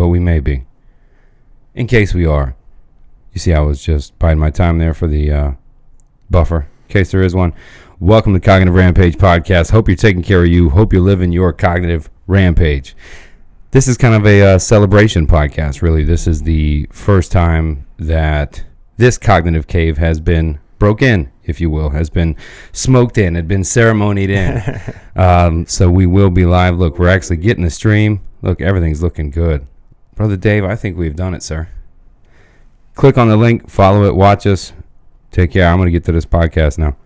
but we may be. In case we are. You see, I was just biding my time there for the buffer, in case there is one. Welcome to Cognitive Rampage Podcast. Hope you're taking care of you. Hope you're living your cognitive rampage. This is kind of a celebration podcast, really. This is the first time that this cognitive cave has been broke in, if you will, has been smoked in, had been ceremonied in. So we will be live. Look, we're actually getting the stream. Look, everything's looking good. Brother Dave, I think we've done it, sir. Click on the link, follow it, watch us. Take care. I'm going to get to this podcast now.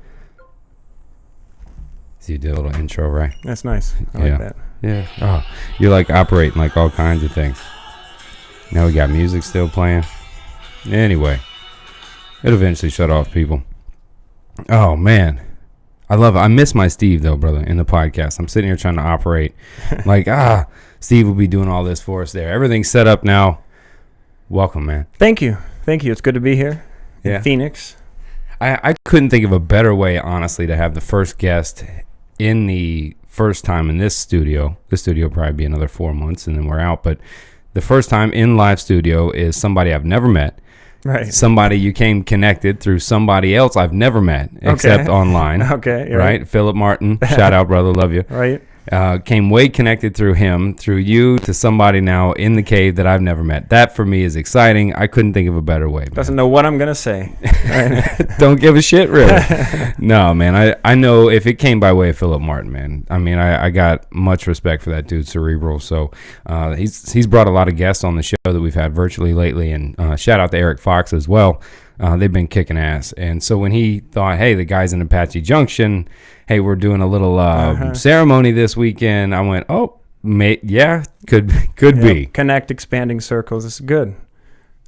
So you did a little intro, right? That's nice. I like that. Yeah. Oh, you're like operating like all kinds of things. Now we got music still playing. Anyway, it'll eventually shut off, people. Oh, man. I love it. I miss my Steve, though, brother, in the podcast. I'm sitting here trying to operate. Like, Steve will be doing all this for us there. Everything's set up now. Welcome, man. Thank you. It's good to be here in Phoenix. I couldn't think of a better way, honestly, to have the first guest in the first time in this studio. This studio will probably be another 4 months, and then we're out. But the first time in live studio is somebody I've never met. Right. Somebody you came connected through somebody else I've never met, except online. Okay. Right? Philip Martin. Shout out, brother. Love you. Right. Came way connected through him, through you, to somebody now in the cave that I've never met. That, for me, is exciting. I couldn't think of a better way. Man. Doesn't know what I'm going to say. Don't give a shit, really. No, man. I know if it came by way of Philip Martin, man. I mean, I got much respect for that dude, Cerebral. So he's brought a lot of guests on the show that we've had virtually lately. And shout out to Eric Fox as well. They've been kicking ass. And so when he thought, hey, the guys in Apache Junction, hey, we're doing a little ceremony this weekend, I went, could be. Connect, expanding circles. This is good.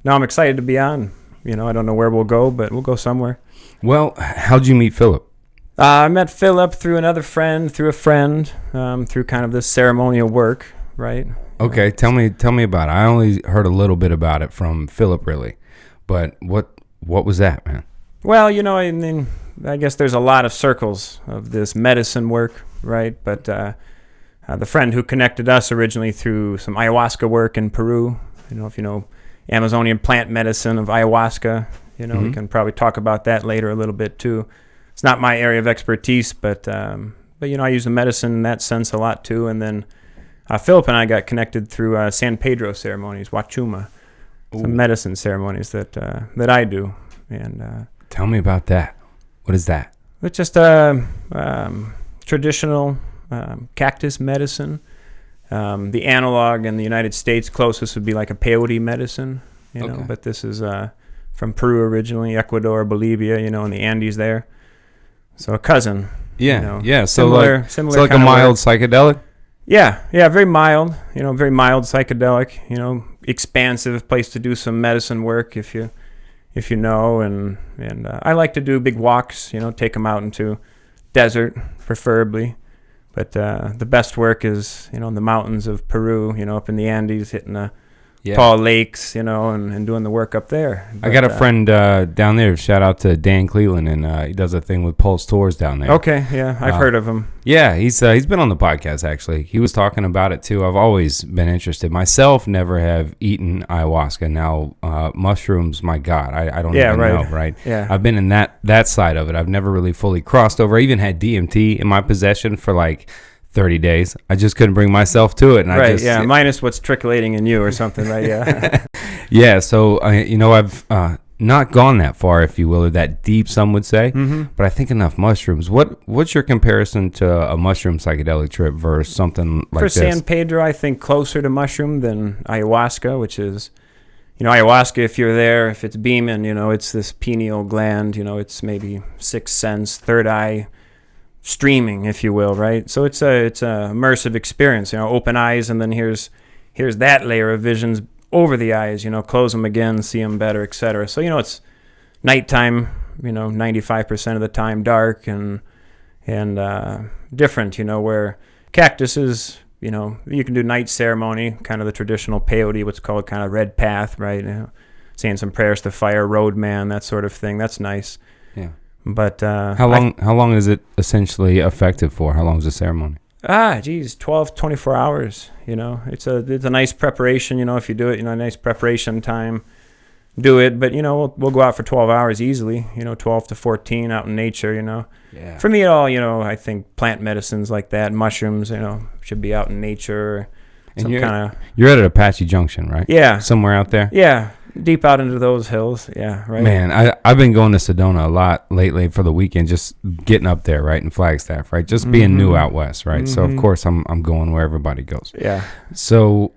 No, I'm excited to be on. I don't know where we'll go, but we'll go somewhere. Well, how'd you meet Philip? I met Philip through another friend, through kind of this ceremonial work, right? Okay, tell me about it. I only heard a little bit about it from Philip, really. But what was that, man? Well, I guess there's a lot of circles of this medicine work, right? But the friend who connected us originally through some ayahuasca work in Peru, if you know Amazonian plant medicine of ayahuasca, we can probably talk about that later a little bit too. It's not my area of expertise, but I use the medicine in that sense a lot too. And then Philip and I got connected through San Pedro ceremonies, Wachuma. Some medicine ceremonies that I do. And tell me about that. What is that? It's just traditional cactus medicine. The analog in the United States closest would be like a peyote medicine, okay. But this is from Peru originally, Ecuador, Bolivia, in the Andes there. So a cousin. Yeah, yeah. Similar like a mild psychedelic? Yeah, very mild, very mild psychedelic, expansive place to do some medicine work if you know, and I like to do big walks, take them out into desert preferably, but the best work is, in the mountains of Peru, up in the Andes, hitting the tall lakes, and doing the work up there. But, I got a friend down there. Shout out to Dan Cleland, and he does a thing with Pulse Tours down there. Okay, yeah, I've heard of him. Yeah, he's been on the podcast actually. He was talking about it too. I've always been interested myself. Never have eaten ayahuasca. Now mushrooms, my God, I don't even know. Right? Yeah, I've been in that side of it. I've never really fully crossed over. I even had DMT in my possession for like 30 days. I just couldn't bring myself to it. And minus what's trickling in you or something, right? Yeah. Yeah, so, I've not gone that far, if you will, or that deep, some would say, but I think enough mushrooms. What's your comparison to a mushroom psychedelic trip versus something like this? For San Pedro, I think closer to mushroom than ayahuasca, which is, ayahuasca, if you're there, if it's beaming, it's this pineal gland, it's maybe sixth sense, third eye, streaming, if you will, right? So it's a immersive experience, open eyes, and then here's that layer of visions over the eyes, close them again, see them better, etc. So it's nighttime, 95% of the time dark and different, where cactus is, you can do night ceremony, kind of the traditional peyote, what's called kind of red path, right? Saying some prayers to fire, roadman, that sort of thing. That's nice. Yeah. But how long is it essentially effective for? How long is the ceremony? Geez, 12, 24 hours, it's a nice preparation, if you do it, a nice preparation time, do it. But, we'll go out for 12 hours easily, 12 to 14 out in nature, Yeah. For me, I think plant medicines like that, mushrooms, should be out in nature. And you're at Apache Junction, right? Yeah. Somewhere out there? Yeah. Deep out into those hills. Yeah. Right. Man, I've been going to Sedona a lot lately for the weekend, just getting up there, right, in Flagstaff, right? Just being new out west, right? So, of course, I'm going where everybody goes. Yeah. So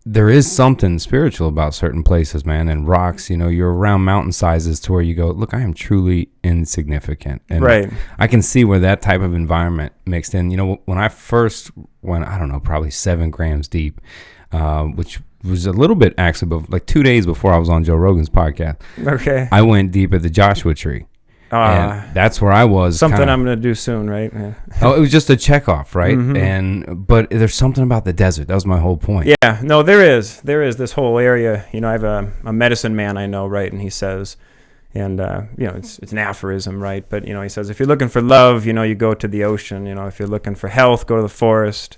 there is something spiritual about certain places, man, and rocks. You're around mountain sizes to where you go, look, I am truly insignificant. And right. I can see where that type of environment mixed in. When I first went, I don't know, probably 7 grams deep, which was a little bit actually, but like 2 days before I was on Joe Rogan's podcast. Okay. I went deep at the Joshua Tree. And that's where I was. Something I'm going to do soon, right? Yeah. It was just a checkoff, right? But there's something about the desert. That was my whole point. Yeah, no, there is this whole area. I have a medicine man I know, right? And he says, and it's an aphorism, right? But he says, if you're looking for love, you go to the ocean. If you're looking for health, go to the forest.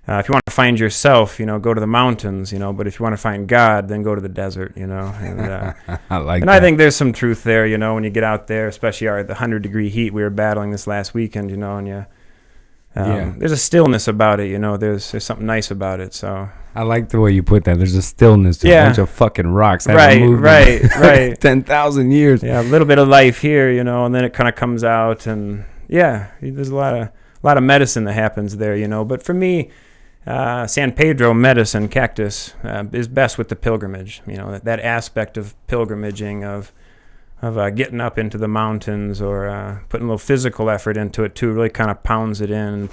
If you want to find yourself, go to the mountains, but if you want to find God, then go to the desert, and I like and that. I think there's some truth there, when you get out there, especially the 100-degree heat we were battling this last weekend, and there's a stillness about it, there's something nice about it, so. I like the way you put that. There's a stillness to a bunch of fucking rocks. Right. 10,000 years. Yeah, a little bit of life here, and then it kind of comes out, and there's a lot of medicine that happens there, but for me, San Pedro medicine cactus is best with the pilgrimage. That aspect of pilgrimaging of getting up into the mountains or putting a little physical effort into it too. Really kind of pounds it in.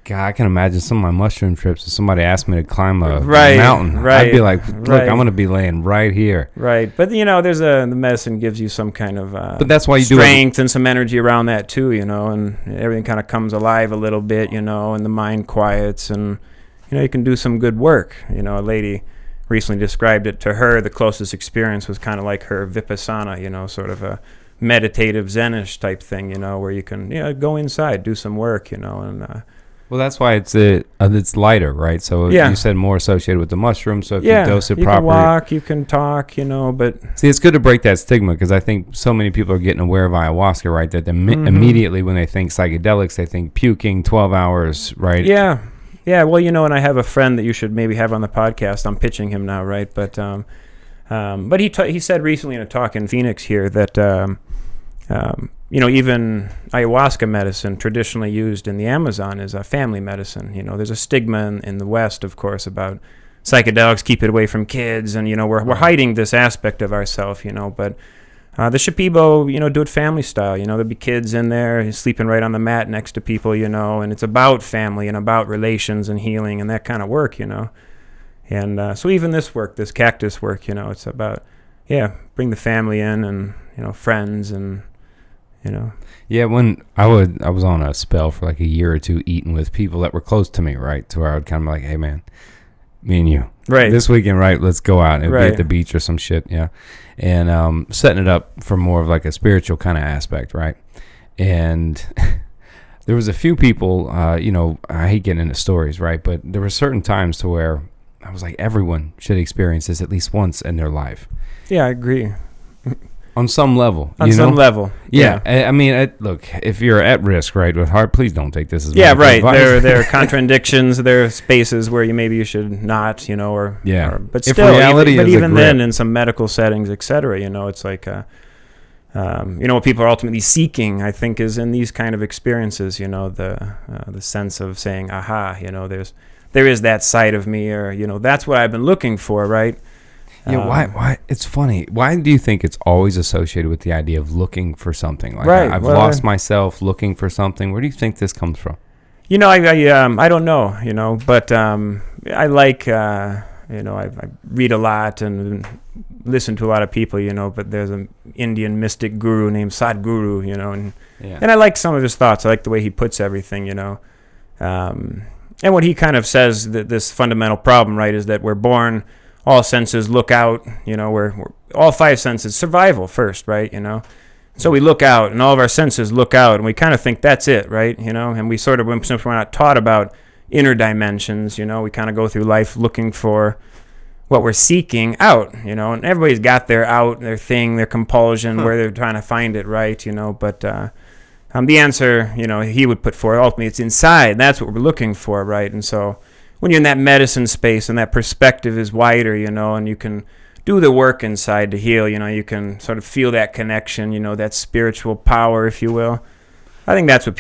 God, I can imagine some of my mushroom trips. If somebody asked me to climb a Right, mountain, right, I'd be like, "Look, right. I'm going to be laying right here." Right, but the medicine gives you some kind of but that's why you strength and some energy around that too, and everything kind of comes alive a little bit, and the mind quiets, and you can do some good work. A lady recently described it to her. The closest experience was kind of like her vipassana, sort of a meditative Zenish type thing, where you can go inside, do some work, and. Well, that's why it's lighter, right? So you said more associated with the mushroom. So if you dose it you properly, can walk, you can talk, but see, it's good to break that stigma because I think so many people are getting aware of ayahuasca, right? That immediately when they think psychedelics, they think puking 12 hours, right? Yeah. Well, and I have a friend that you should maybe have on the podcast. I'm pitching him now, right? But he said recently in a talk in Phoenix here that. Even ayahuasca medicine traditionally used in the Amazon is a family medicine. There's a stigma in the West, of course, about psychedelics, keep it away from kids, and we're hiding this aspect of ourselves. But the Shipibo, do it family style. There'll be kids in there sleeping right on the mat next to people. And it's about family and about relations and healing and that kind of work. And so even this work, this cactus work, it's about bring the family in and friends and. Yeah, when I was on a spell for like a year or two eating with people that were close to me, right? To where I would kind of be like, hey man, me and you. Right. This weekend, right, let's go out and be Right. at the beach or some shit, yeah. And setting it up for more of like a spiritual kind of aspect, right? And there was a few people, I hate getting into stories, right? But there were certain times to where I was like, everyone should experience this at least once in their life. Yeah, I agree. On some level. Some level. Yeah. I mean, look, if you're at risk, right, with heart, please don't take this as medical advice. There are contradictions. There are spaces where maybe you should not, but if still, reality even then, in some medical settings, etc., it's like, what people are ultimately seeking, I think, is in these kind of experiences, the sense of saying, aha, there is that side of me, or, that's what I've been looking for, right? Yeah, why? It's funny. Why do you think it's always associated with the idea of looking for something? Like, right. I've lost myself looking for something. Where do you think this comes from? I don't know, but I like, I read a lot and listen to a lot of people, but there's an Indian mystic guru named Sadhguru, and I like some of his thoughts. I like the way he puts everything, and what he kind of says, that this fundamental problem, right, is that we're born, all senses look out, we're all 5 senses, survival first, right, So we look out, and all of our senses look out, and we kind of think that's it, right? And we sort of, since we're not taught about inner dimensions, we kind of go through life looking for what we're seeking out, and everybody's got their out, their thing, their compulsion, where they're trying to find it, right? But the answer, he would put forward, ultimately, it's inside. That's what we're looking for, right? And so when you're in that medicine space and that perspective is wider, and you can do the work inside to heal, you can sort of feel that connection, that spiritual power, if you will. I think that's what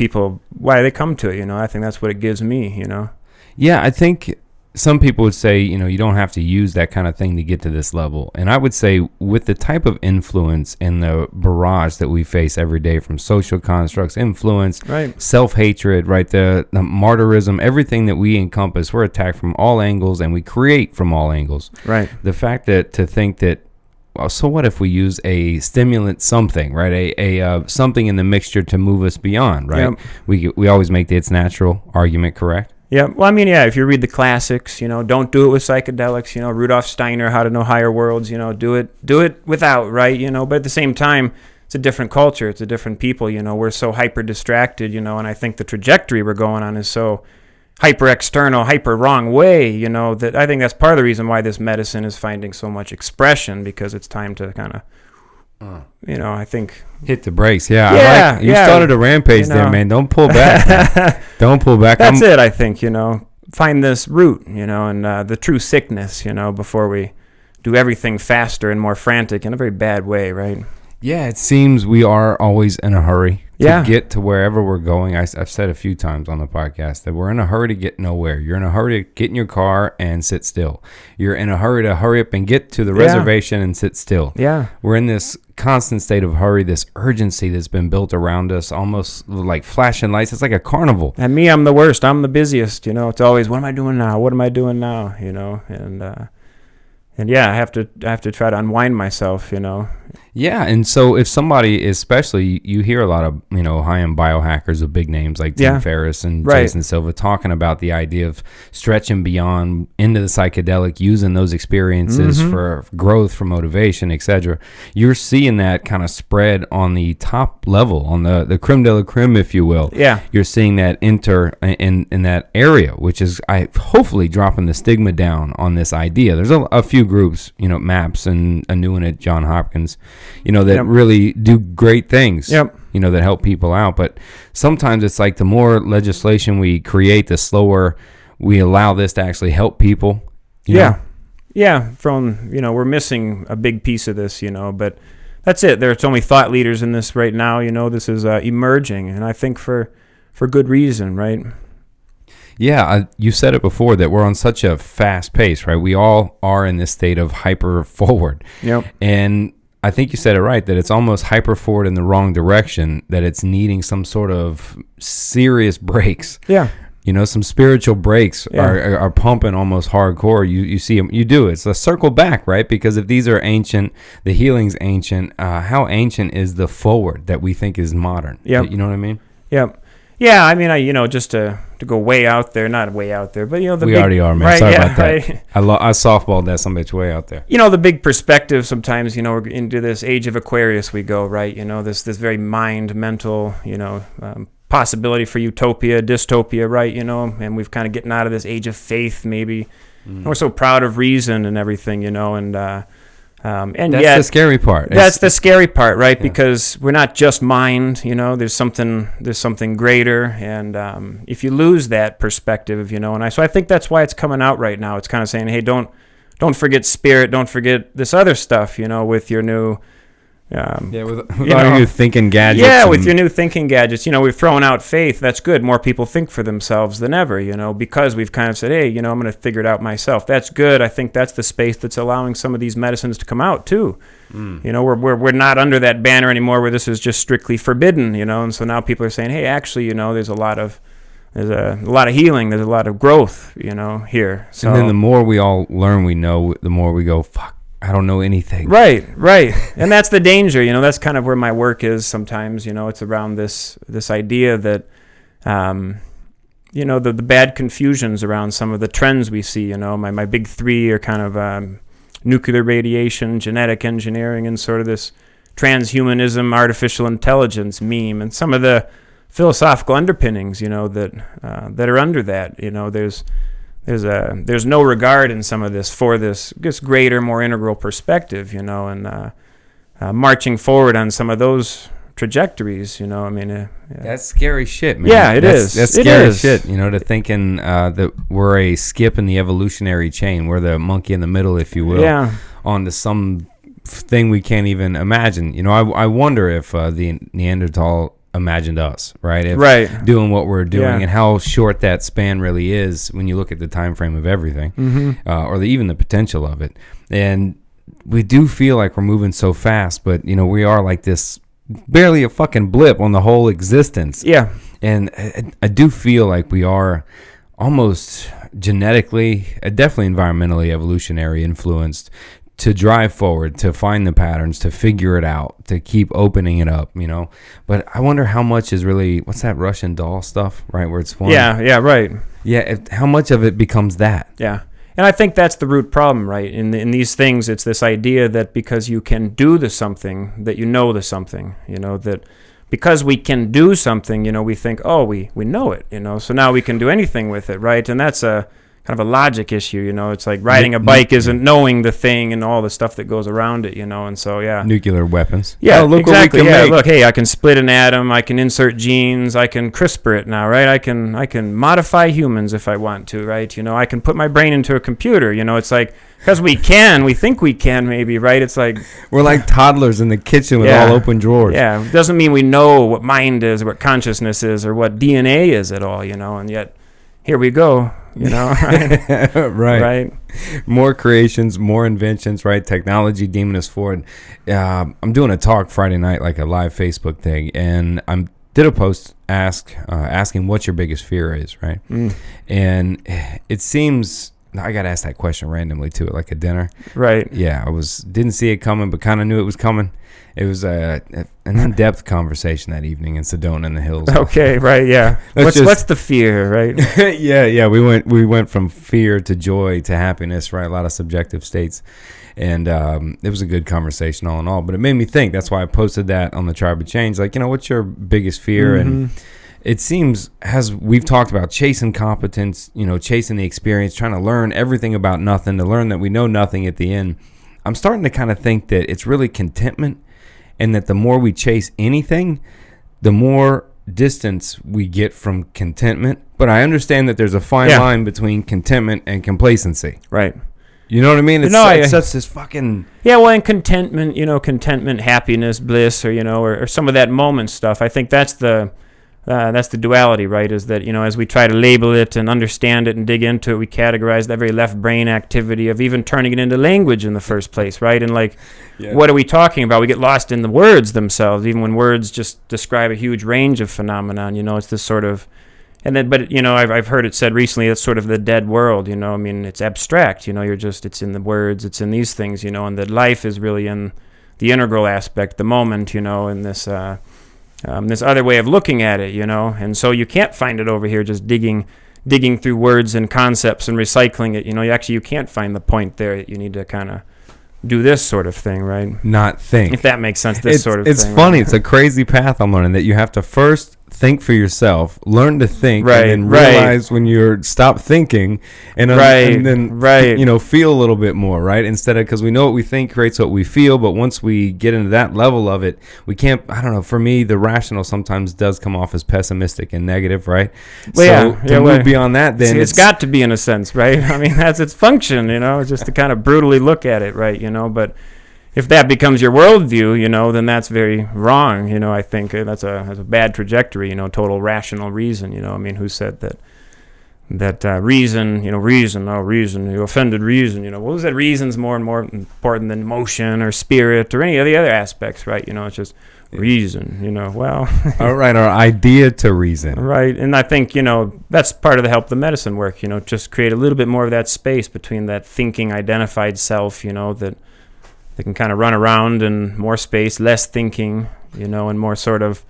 why they come to it, I think that's what it gives me, Yeah, I think some people would say, you don't have to use that kind of thing to get to this level. And I would say with the type of influence and the barrage that we face every day from social constructs, influence, right, self-hatred, right, the martyrism, everything that we encompass, we're attacked from all angles and we create from all angles. Right. The fact that to think that, well, so what if we use a stimulant something, right, a something in the mixture to move us beyond, right? Yep. We always make the it's natural argument, correct? Yeah, well, if you read the classics, don't do it with psychedelics, Rudolf Steiner, How to Know Higher Worlds, do it without, right, but at the same time, it's a different culture, it's a different people, we're so hyper distracted, and I think the trajectory we're going on is so hyper external, hyper wrong way, that I think that's part of the reason why this medicine is finding so much expression, because it's time to kind of, I think... Hit the brakes, yeah. You started a rampage there, man. Don't pull back. Don't pull back. That's it, I think, Find this root, and the true sickness, before we do everything faster and more frantic in a very bad way, right? Yeah, it seems we are always in a hurry to get to wherever we're going. I've said a few times on the podcast that we're in a hurry to get nowhere. You're in a hurry to get in your car and sit still. You're in a hurry to hurry up and get to the reservation and sit still. Yeah. We're in this constant state of hurry, this urgency that's been built around us, almost like flashing lights. It's like a carnival. And me, I'm the worst. I'm the busiest. It's always, what am I doing now? What am I doing now? And I have to try to unwind myself, Yeah, and so if somebody, especially, you hear a lot of, high-end biohackers with big names like Tim Ferriss and Jason Silva talking about the idea of stretching beyond into the psychedelic, using those experiences for growth, for motivation, etc. You're seeing that kind of spread on the top level, on the creme de la creme, if you will. Yeah. You're seeing that enter in that area, which is hopefully dropping the stigma down on this idea. There's a few groups, MAPS and a new one at Johns Hopkins, that really do great things, that help people out. But sometimes it's like the more legislation we create, the slower we allow this to actually help people. Yeah, we're missing a big piece of this, but that's it. There's only thought leaders in this right now, this is emerging, and I think for good reason, right? Yeah, you said it before that we're on such a fast pace, right? We all are in this state of hyper forward. Yep. And I think you said it right, that it's almost hyper forward in the wrong direction, that it's needing some sort of serious breaks. Yeah. Some spiritual breaks are pumping almost hardcore. You see them, you do. It's a circle back, right? Because if these are ancient, the healing's ancient, how ancient is the forward that we think is modern? Yeah. You know what I mean? Yep. Yeah, just to go way out there, not way out there, but we already are, man. Right, sorry about that. Right. I softballed that some bitch way out there. The big perspective sometimes, we're into this age of Aquarius we go, right? This very mental, possibility for utopia, dystopia, right? And we've kind of getting out of this age of faith, maybe. And we're so proud of reason and everything, and that's yet, the scary part. That's the scary part, right? Yeah. Because we're not just mind, there's something greater, and if you lose that perspective, so I think that's why it's coming out right now. It's kind of saying, hey, don't forget spirit, don't forget this other stuff, with your new with all your new thinking gadgets. Yeah, with your new thinking gadgets. We've thrown out faith. That's good. More people think for themselves than ever, because we've kind of said, hey, I'm going to figure it out myself. That's good. I think that's the space that's allowing some of these medicines to come out, too. We're not under that banner anymore where this is just strictly forbidden, and so now people are saying, hey, actually, there's a lot of healing, there's a lot of growth, here. So, and then the more we all learn, we know, the more we go, fuck, I don't know anything. Right. And that's the danger, that's kind of where my work is sometimes, it's around this idea that, the bad confusions around some of the trends we see, my big three are kind of nuclear radiation, genetic engineering, and sort of this transhumanism, artificial intelligence meme, and some of the philosophical underpinnings, that are under that. There's no regard in some of this for this greater, more integral perspective, and marching forward on some of those trajectories, Yeah. That's scary shit, man. Yeah, it is. That's scary shit, to thinking that we're a skip in the evolutionary chain. We're the monkey in the middle, if you will, onto some thing we can't even imagine. I wonder if the Neanderthal imagined us, right? Doing what we're doing, and how short that span really is when you look at the time frame of everything, or even the potential of it. And we do feel like we're moving so fast, but we are like this, barely a fucking blip on the whole existence. Yeah. And I do feel like we are almost genetically, definitely environmentally, evolutionary influenced to drive forward, to find the patterns, to figure it out, to keep opening it up, But I wonder how much is really, what's that Russian doll stuff, right? Where it's one. Yeah, right. Yeah, how much of it becomes that? Yeah. And I think that's the root problem, right? In these things, it's this idea that because you can do the something, that you know the something, that because we can do something, we think, oh, we know it, so now we can do anything with it, right? And that's a kind of a logic issue, it's like riding a bike isn't knowing the thing and all the stuff that goes around it, and so, yeah. Nuclear weapons. Yeah, look exactly. What we can make. Look, hey, I can split an atom, I can insert genes, I can CRISPR it now, right? I can modify humans if I want to, right? I can put my brain into a computer, it's like, because we think we can maybe, right? It's like... We're like toddlers in the kitchen with all open drawers. Yeah, it doesn't mean we know what mind is, or what consciousness is, or what DNA is at all, and yet... Here we go, right? Right. More creations, more inventions, right? Technology deeming us forward. I'm doing a talk Friday night, like a live Facebook thing, and I did a post asking what your biggest fear is, right? And it seems I got asked that question randomly too, at like a dinner. Right. Yeah, didn't see it coming, but kind of knew it was coming. It was an in-depth conversation that evening in Sedona in the hills. Okay, right, yeah. What's the fear, right? yeah. We went from fear to joy to happiness, right? A lot of subjective states, and it was a good conversation all in all. But it made me think. That's why I posted that on the Tribe of Change. Like, what's your biggest fear? And it seems, as we've talked about, chasing competence, chasing the experience, trying to learn everything about nothing, to learn that we know nothing at the end. I'm starting to kind of think that it's really contentment. And that the more we chase anything, the more distance we get from contentment. But I understand that there's a fine line between contentment and complacency. Right. You know what I mean? It's such this fucking... Yeah, well, and contentment, happiness, bliss, or some of that moment stuff. I think that's the duality, right? Is that, as we try to label it and understand it and dig into it, we categorize that very left brain activity of even turning it into language in the first place, right? And what are we talking about? We get lost in the words themselves, even when words just describe a huge range of phenomenon, it's this sort of, and then, but, I've heard it said recently, it's sort of the dead world, it's abstract, it's in the words, it's in these things, and that life is really in the integral aspect, the moment, in this, this other way of looking at it, and so you can't find it over here just digging through words and concepts and recycling it. You can't find the point there. You need to kind of do this sort of thing, right? Not think. If that makes sense, it's thing. It's funny. Right? It's a crazy path I'm learning, that you have to first think for yourself, learn to think, and then realize when you're stop thinking, and then feel a little bit more, right? Instead of, because we know what we think creates what we feel, but once we get into that level of it, we can't. I don't know. For me, the rational sometimes does come off as pessimistic and negative, right? Well, to move beyond that, then it's got to be in a sense, right? I mean, that's its function, just to kind of brutally look at it, right? But if that becomes your worldview, then that's very wrong. I think that's a bad trajectory. Total rational reason. Who said that reason? Reason. You offended reason. What was that? Reason's more and more important than emotion or spirit or any of the other aspects, right? It's just reason. Well. All right, our idea to reason. Right, and I think that's part of the help the medicine work. Just create a little bit more of that space between that thinking identified self. That they can kind of run around, and more space, less thinking, and more sort of,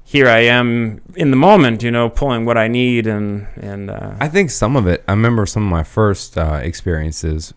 here I am in the moment, pulling what I need, and I think some of it, I remember some of my first experiences,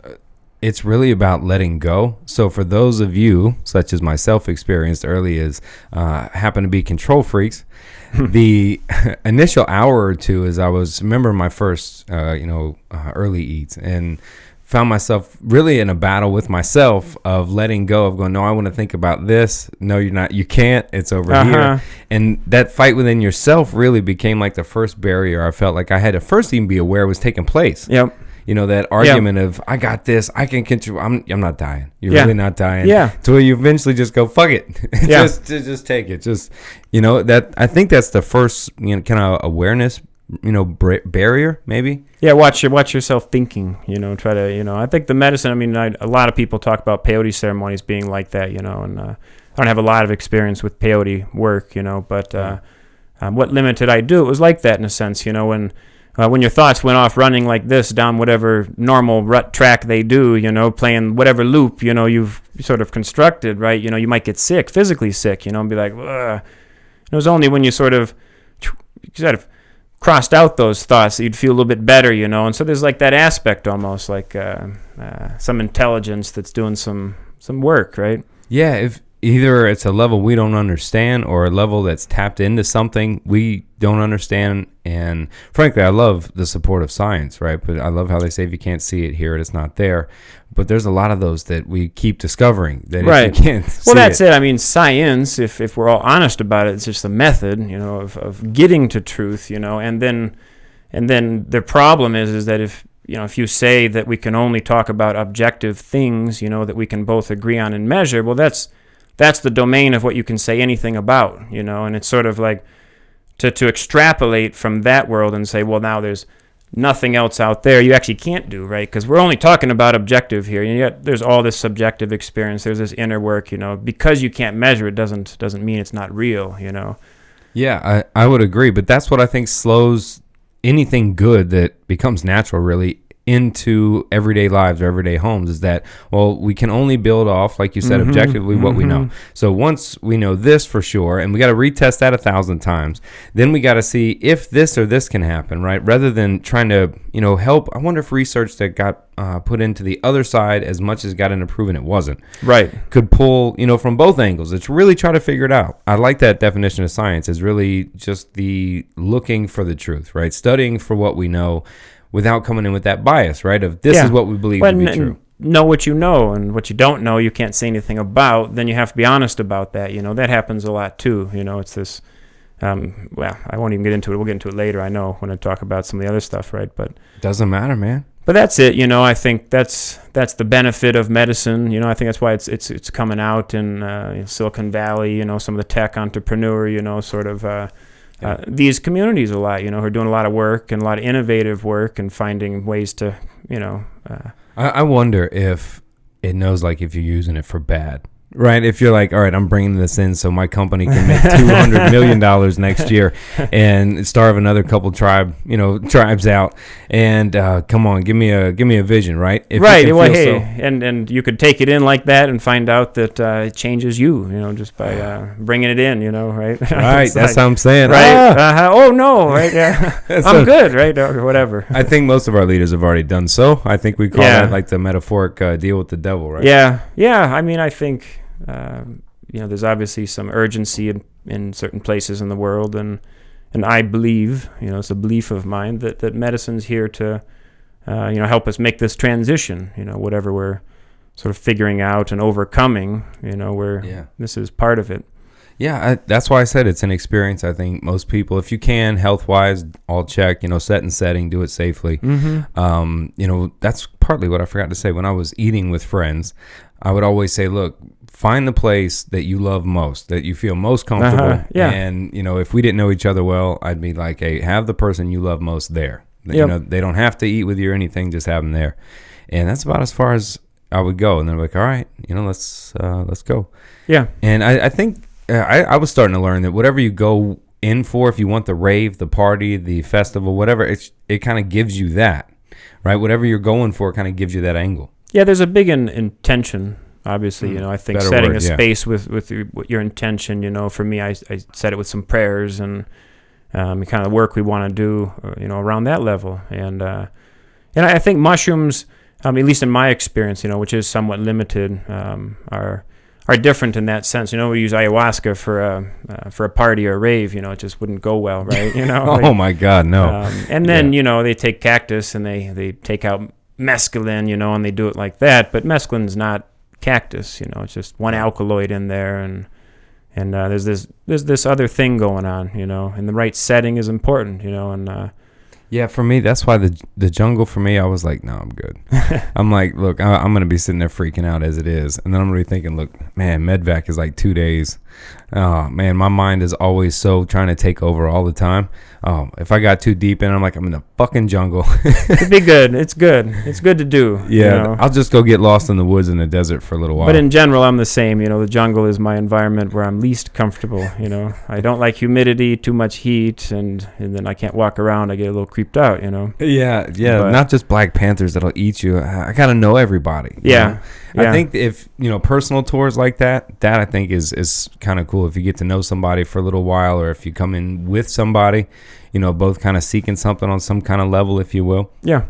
it's really about letting go. So for those of you, such as myself experienced early, is happen to be control freaks, the initial hour or two is remember my first, early eats, and found myself really in a battle with myself of letting go, of going, no, I want to think about this. No, you're not. You can't. It's over here. And that fight within yourself really became like the first barrier I felt like I had to first even be aware was taking place. Yep. That argument of, I got this, I can control, I'm not dying. You're Yeah. really not dying. Yeah. To where you eventually just go, fuck it. Yeah. just take it. Just, that I think that's the first, kind of awareness, barrier maybe. Yeah, watch yourself thinking, try to, I think the medicine, a lot of people talk about peyote ceremonies being like that, and I don't have a lot of experience with peyote work, but what limited I do, it was like that in a sense, when your thoughts went off running like this down whatever normal rut track they do, playing whatever loop, you've sort of constructed, right? You might get sick, physically sick, and be like, ugh. It was only when you sort of crossed out those thoughts that you'd feel a little bit better, and so there's like that aspect almost like some intelligence that's doing some work, right? Yeah, if either it's a level we don't understand or a level that's tapped into something we don't understand. And frankly, I love the support of science, right? But I love how they say if you can't see it, hear it, it's not there. But there's a lot of those that we keep discovering that right. if you can't see well, that's it. Science, if we're all honest about it, it's just a method, of getting to truth, and then the problem is that if you say that we can only talk about objective things, that we can both agree on and measure, well, that's the domain of what you can say anything about, and it's sort of like to extrapolate from that world and say, well, now there's nothing else out there, you actually can't do, right? Because we're only talking about objective here, and yet there's all this subjective experience, there's this inner work, because you can't measure it doesn't mean it's not real, Yeah, I would agree, but that's what I think slows anything good that becomes natural really into everyday lives or everyday homes is that, well, we can only build off, like you said, objectively what we know. So once we know this for sure, and we got to retest that 1,000 times, then we got to see if this or this can happen, right? Rather than trying to, help. I wonder if research that got put into the other side as much as got into proving it wasn't. Right. Could pull, from both angles. It's really try to figure it out. I like that definition of science is really just the looking for the truth, right? Studying for what we know, without coming in with that bias, right? Of this is what we believe to be true. Know what you know, and what you don't know, you can't say anything about. Then you have to be honest about that. That happens a lot too. It's this. Well, I won't even get into it. We'll get into it later. I know when I talk about some of the other stuff, right? But doesn't matter, man. But that's it. I think that's the benefit of medicine. I think that's why it's coming out in Silicon Valley. Some of the tech entrepreneur. Sort of. These communities a lot, who are doing a lot of work and a lot of innovative work and finding ways to, I wonder if it knows, like, if you're using it for bad, right? If you're like, all right, I'm bringing this in so my company can make $200 million next year and starve another couple tribes out, and come on, give me a vision, right? If right. Well, hey, and you could take it in like that and find out that it changes you, just by bringing it in, right? Right. That's how I'm saying. Right. Oh no. Right. Yeah. I'm good. Right. Or whatever. I think most of our leaders have already done so. I think we call that like the metaphoric deal with the devil, right? Yeah. Yeah. I think. There's obviously some urgency in certain places in the world, and I believe, it's a belief of mine that medicine's here to, help us make this transition. Whatever we're sort of figuring out and overcoming. This is part of it. Yeah, that's why I said it's an experience. I think most people, if you can, health-wise, all check. Set and setting, do it safely. That's partly what I forgot to say. When I was eating with friends, I would always say, look, find the place that you love most, that you feel most comfortable. And, if we didn't know each other well, I'd be like, hey, have the person you love most there. Yep. They don't have to eat with you or anything, just have them there. And that's about as far as I would go. And then I'm like, all right, let's go. Yeah. And I think I was starting to learn that whatever you go in for, if you want the rave, the party, the festival, whatever, it kind of gives you that, right? Whatever you're going for kind of gives you that angle. Yeah, there's a big intention, obviously. I think better setting a space with your intention. For me, I set it with some prayers and kind of the work we want to do, around that level. And I think mushrooms, at least in my experience, which is somewhat limited, are different in that sense. We use ayahuasca for a party or a rave. It just wouldn't go well, right? Oh my God, no. And then they take cactus and they take out mescaline, and they do it like that. But mescaline's not cactus. It's just one alkaloid in there, and there's this other thing going on. And the right setting is important. And yeah, for me, that's why the jungle, for me, I was like, no, I'm good. I'm like, look, I'm going to be sitting there freaking out as it is. And then I'm going to be thinking, look, man, medvac is like 2 days. Oh, man, my mind is always so trying to take over all the time. If I got too deep in, I'm like, I'm in the fucking jungle. It'd be good. It's good. It's good to do. Yeah, I'll just go get lost in the woods in the desert for a little while. But in general, I'm the same. The jungle is my environment where I'm least comfortable. I don't like humidity, too much heat, and then I can't walk around. I get a little creeped out. Yeah. But not just Black Panthers that'll eat you. I gotta know everybody. Yeah. I think if personal tours like that I think is kind of cool. If you get to know somebody for a little while, or if you come in with somebody, both kind of seeking something on some kind of level, if you will. Yeah.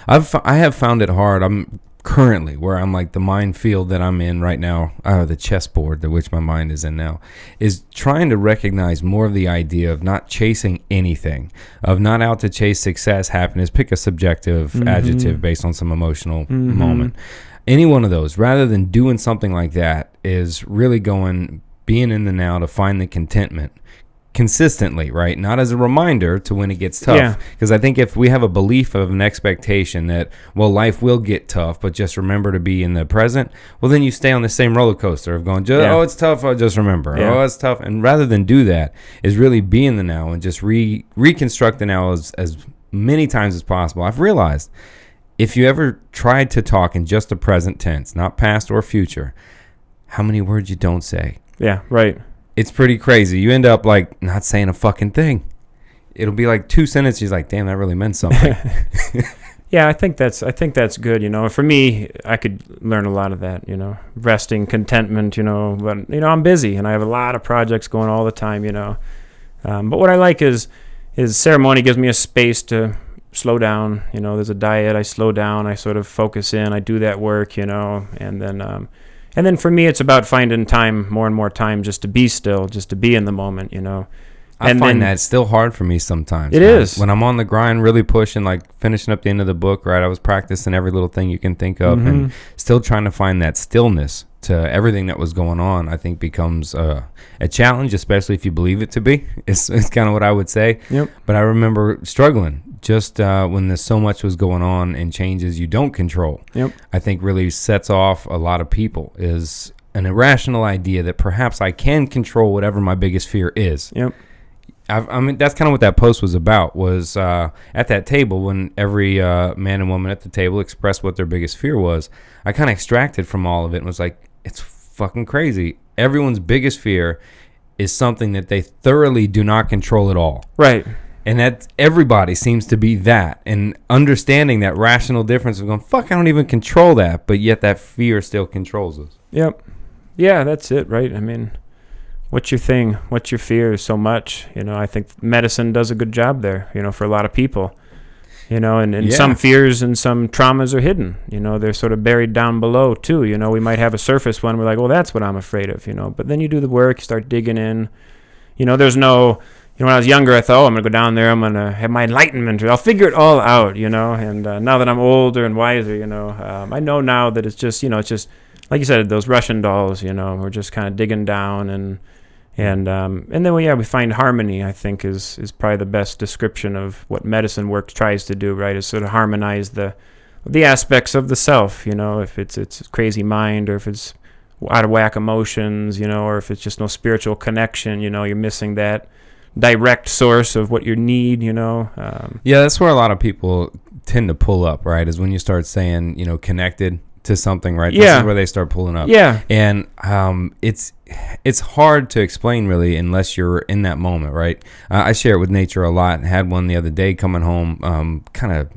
I have found it hard. I'm currently where I'm like the minefield that I'm in right now, the chessboard that which my mind is in now, is trying to recognize more of the idea of not chasing anything, of not out to chase success, happiness, pick a subjective adjective based on some emotional moment. Any one of those, rather than doing something like that, is really being in the now to find the contentment consistently, right? Not as a reminder to when it gets tough. Because I think if we have a belief of an expectation that, well, life will get tough, but just remember to be in the present, well, then you stay on the same roller coaster of going, oh, it's tough, I'll just remember. Yeah. Oh, it's tough. And rather than do that, is really be in the now and just reconstruct the now as many times as possible. I've realized if you ever tried to talk in just the present tense, not past or future, how many words you don't say. Yeah, right. It's pretty crazy. You end up like not saying a fucking thing. It'll be like 2 sentences. Like, damn, that really meant something. Yeah, I think that's good. For me, I could learn a lot of that. Resting, contentment. But I'm busy and I have a lot of projects going all the time. But what I like is ceremony gives me a space to slow down. There's a diet. I slow down. I sort of focus in. I do that work. And then for me, it's about finding time, more and more time, just to be still, just to be in the moment, I find that it's still hard for me sometimes. It is. When I'm on the grind, really pushing, like finishing up the end of the book, right? I was practicing every little thing you can think of and still trying to find that stillness to everything that was going on, I think becomes a challenge, especially if you believe it to be. It's kind of what I would say. Yep. But I remember struggling just when there's so much was going on and changes you don't control. Yep. I think really sets off a lot of people is an irrational idea that perhaps I can control whatever my biggest fear is. Yep. I mean, that's kind of what that post was about, was at that table when every man and woman at the table expressed what their biggest fear was. I kind of extracted from all of it and was like, it's fucking crazy. Everyone's biggest fear is something that they thoroughly do not control at all. Right. And that everybody seems to be that. And understanding that rational difference of going, fuck, I don't even control that. But yet that fear still controls us. Yep. Yeah, that's it, right? I mean, what's your thing? What's your fear so much? I think medicine does a good job there, for a lot of people. And some fears and some traumas are hidden. They're sort of buried down below too. We might have a surface one. We're like, well, that's what I'm afraid of, But then you do the work, you start digging in. There's no... when I was younger, I thought, I'm going to go down there, I'm going to have my enlightenment, I'll figure it all out, and now that I'm older and wiser, I know now that it's just, it's just, like you said, those Russian dolls, we're just kind of digging down, and then, we find harmony, I think, is probably the best description of what medicine work tries to do, right, is sort of harmonize the aspects of the self, if it's crazy mind, or if it's out of whack emotions, or if it's just no spiritual connection, you're missing that direct source of what you need, Yeah, that's where a lot of people tend to pull up, right? Is when you start saying, connected to something, right? Yeah. This is where they start pulling up. Yeah. And it's hard to explain really unless you're in that moment, right? I share it with nature a lot. Had one the other day coming home, kind of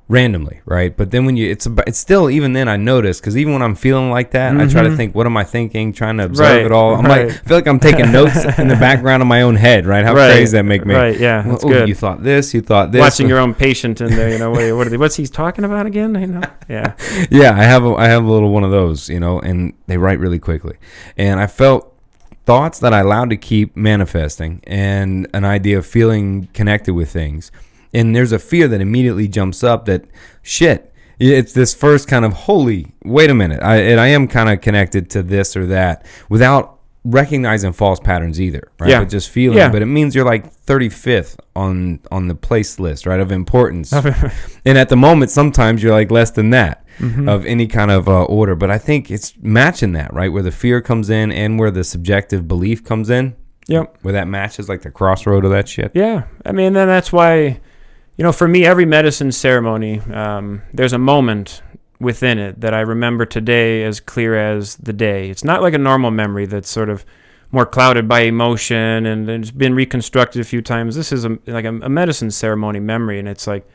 randomly, right? But then when it's still, even then I notice, because even when I'm feeling like that, I try to think, what am I thinking? Trying to observe it all. I'm like, I feel like I'm taking notes in the background of my own head, right? How crazy does that make me? Right, yeah, that's Well, good. You thought this. Watching your own patient in there, what's he talking about again? Yeah. Yeah, I have a little one of those, and they write really quickly. And I felt thoughts that I allowed to keep manifesting, and an idea of feeling connected with things. And there's a fear that immediately jumps up that, shit, it's this first kind of, holy, wait a minute, I am kind of connected to this or that, without recognizing false patterns either, right? Yeah. But just feeling. Yeah. But it means you're like 35th on the place list, right, of importance. And at the moment, sometimes you're like less than that of any kind of order. But I think it's matching that, right, where the fear comes in and where the subjective belief comes in. Yep. Where that matches, like the crossroad of that shit. Yeah. I mean, then that's why, for me, every medicine ceremony, there's a moment within it that I remember today as clear as the day. It's not like a normal memory that's sort of more clouded by emotion and it's been reconstructed a few times. This is like a medicine ceremony memory, and it's like,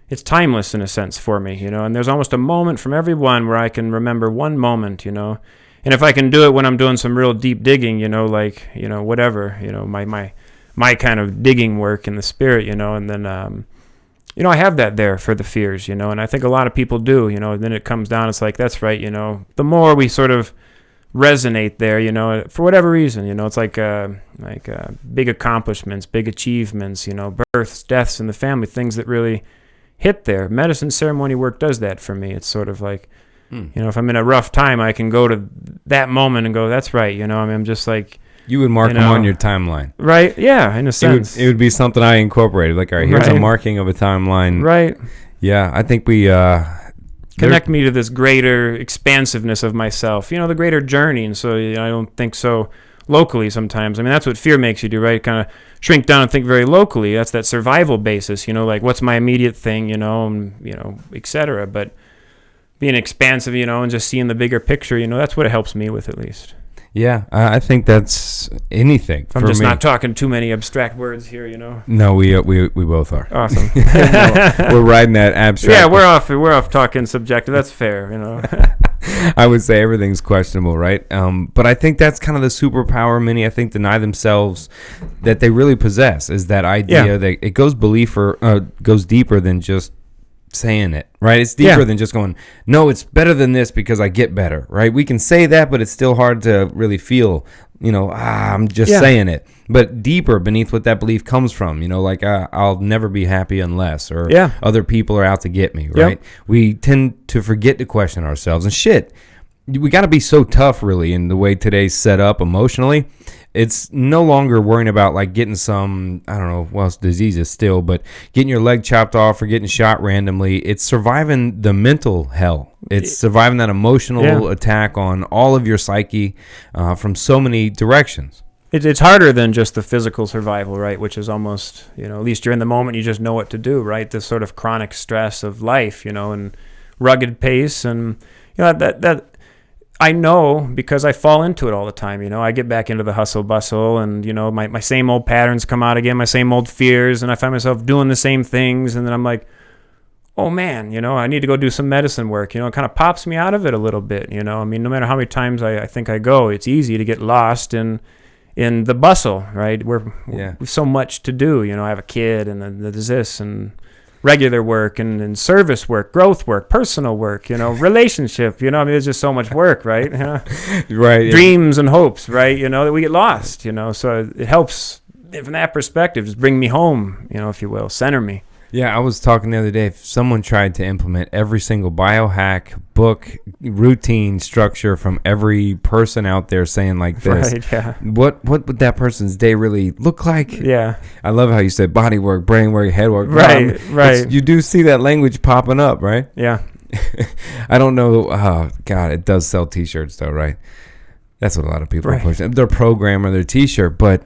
it's timeless in a sense for me, and there's almost a moment from every one where I can remember one moment, and if I can do it when I'm doing some real deep digging, whatever, my kind of digging work in the spirit, and then, I have that there for the fears, and I think a lot of people do, and then it comes down, it's like, that's right, the more we sort of resonate there, for whatever reason, it's like big accomplishments, big achievements, births, deaths in the family, things that really hit there. Medicine ceremony work does that for me. It's sort of like, if I'm in a rough time, I can go to that moment and go, that's right, I'm just like, you would mark them on your timeline. Right, yeah, in a sense. It would be something I incorporated. Like, all right, here's a marking of a timeline. Right. Yeah, I think we... connect me to this greater expansiveness of myself, the greater journey. And so I don't think so locally sometimes. I mean, that's what fear makes you do, right? Kind of shrink down and think very locally. That's that survival basis, like what's my immediate thing, et cetera. But being expansive, and just seeing the bigger picture, that's what it helps me with, at least. Yeah, I think that's anything. I'm just not talking too many abstract words here, No, we both are. Awesome. We're riding that abstract. Yeah, we're off talking subjective. That's fair, I would say everything's questionable, right? But I think that's kind of the superpower many, I think, deny themselves that they really possess, is that idea that it goes goes deeper than just saying it, right? It's deeper than just going, no, it's better than this because I get better, right? We can say that, but it's still hard to really feel, I'm just saying it. But deeper beneath what that belief comes from, like I'll never be happy unless, or other people are out to get me, right? Yep. We tend to forget to question ourselves. And shit, we got to be so tough, really, in the way today's set up emotionally. It's no longer worrying about like getting some, I don't know, well, it's diseases still, but getting your leg chopped off or getting shot randomly. It's surviving the mental hell. It's surviving that emotional attack on all of your psyche from so many directions. It's harder than just the physical survival, right? Which is almost, at least you're in the moment, you just know what to do, right? This sort of chronic stress of life, and rugged pace, and that I know because I fall into it all the time. I get back into the hustle bustle, and my same old patterns come out again, my same old fears, and I find myself doing the same things, and then I'm like, oh man, I need to go do some medicine work. It kind of pops me out of it a little bit. I mean, no matter how many times I think I go, it's easy to get lost in the bustle, right? We've so much to do. I have a kid, and then there's this, and regular work and service work, growth work, personal work, relationship, I mean, there's just so much work, right? Right. Dreams and hopes, right? That we get lost, so it helps from that perspective, just bring me home, if you will, center me. Yeah, I was talking the other day, if someone tried to implement every single biohack, book, routine, structure from every person out there saying like this, right, yeah. What would that person's day really look like? Yeah. I love how you said body work, brain work, head work. Right, right. You do see that language popping up, right? Yeah. I don't know. Oh, God, it does sell T-shirts though, right? That's what a lot of people are pushing. Their program or their T-shirt, but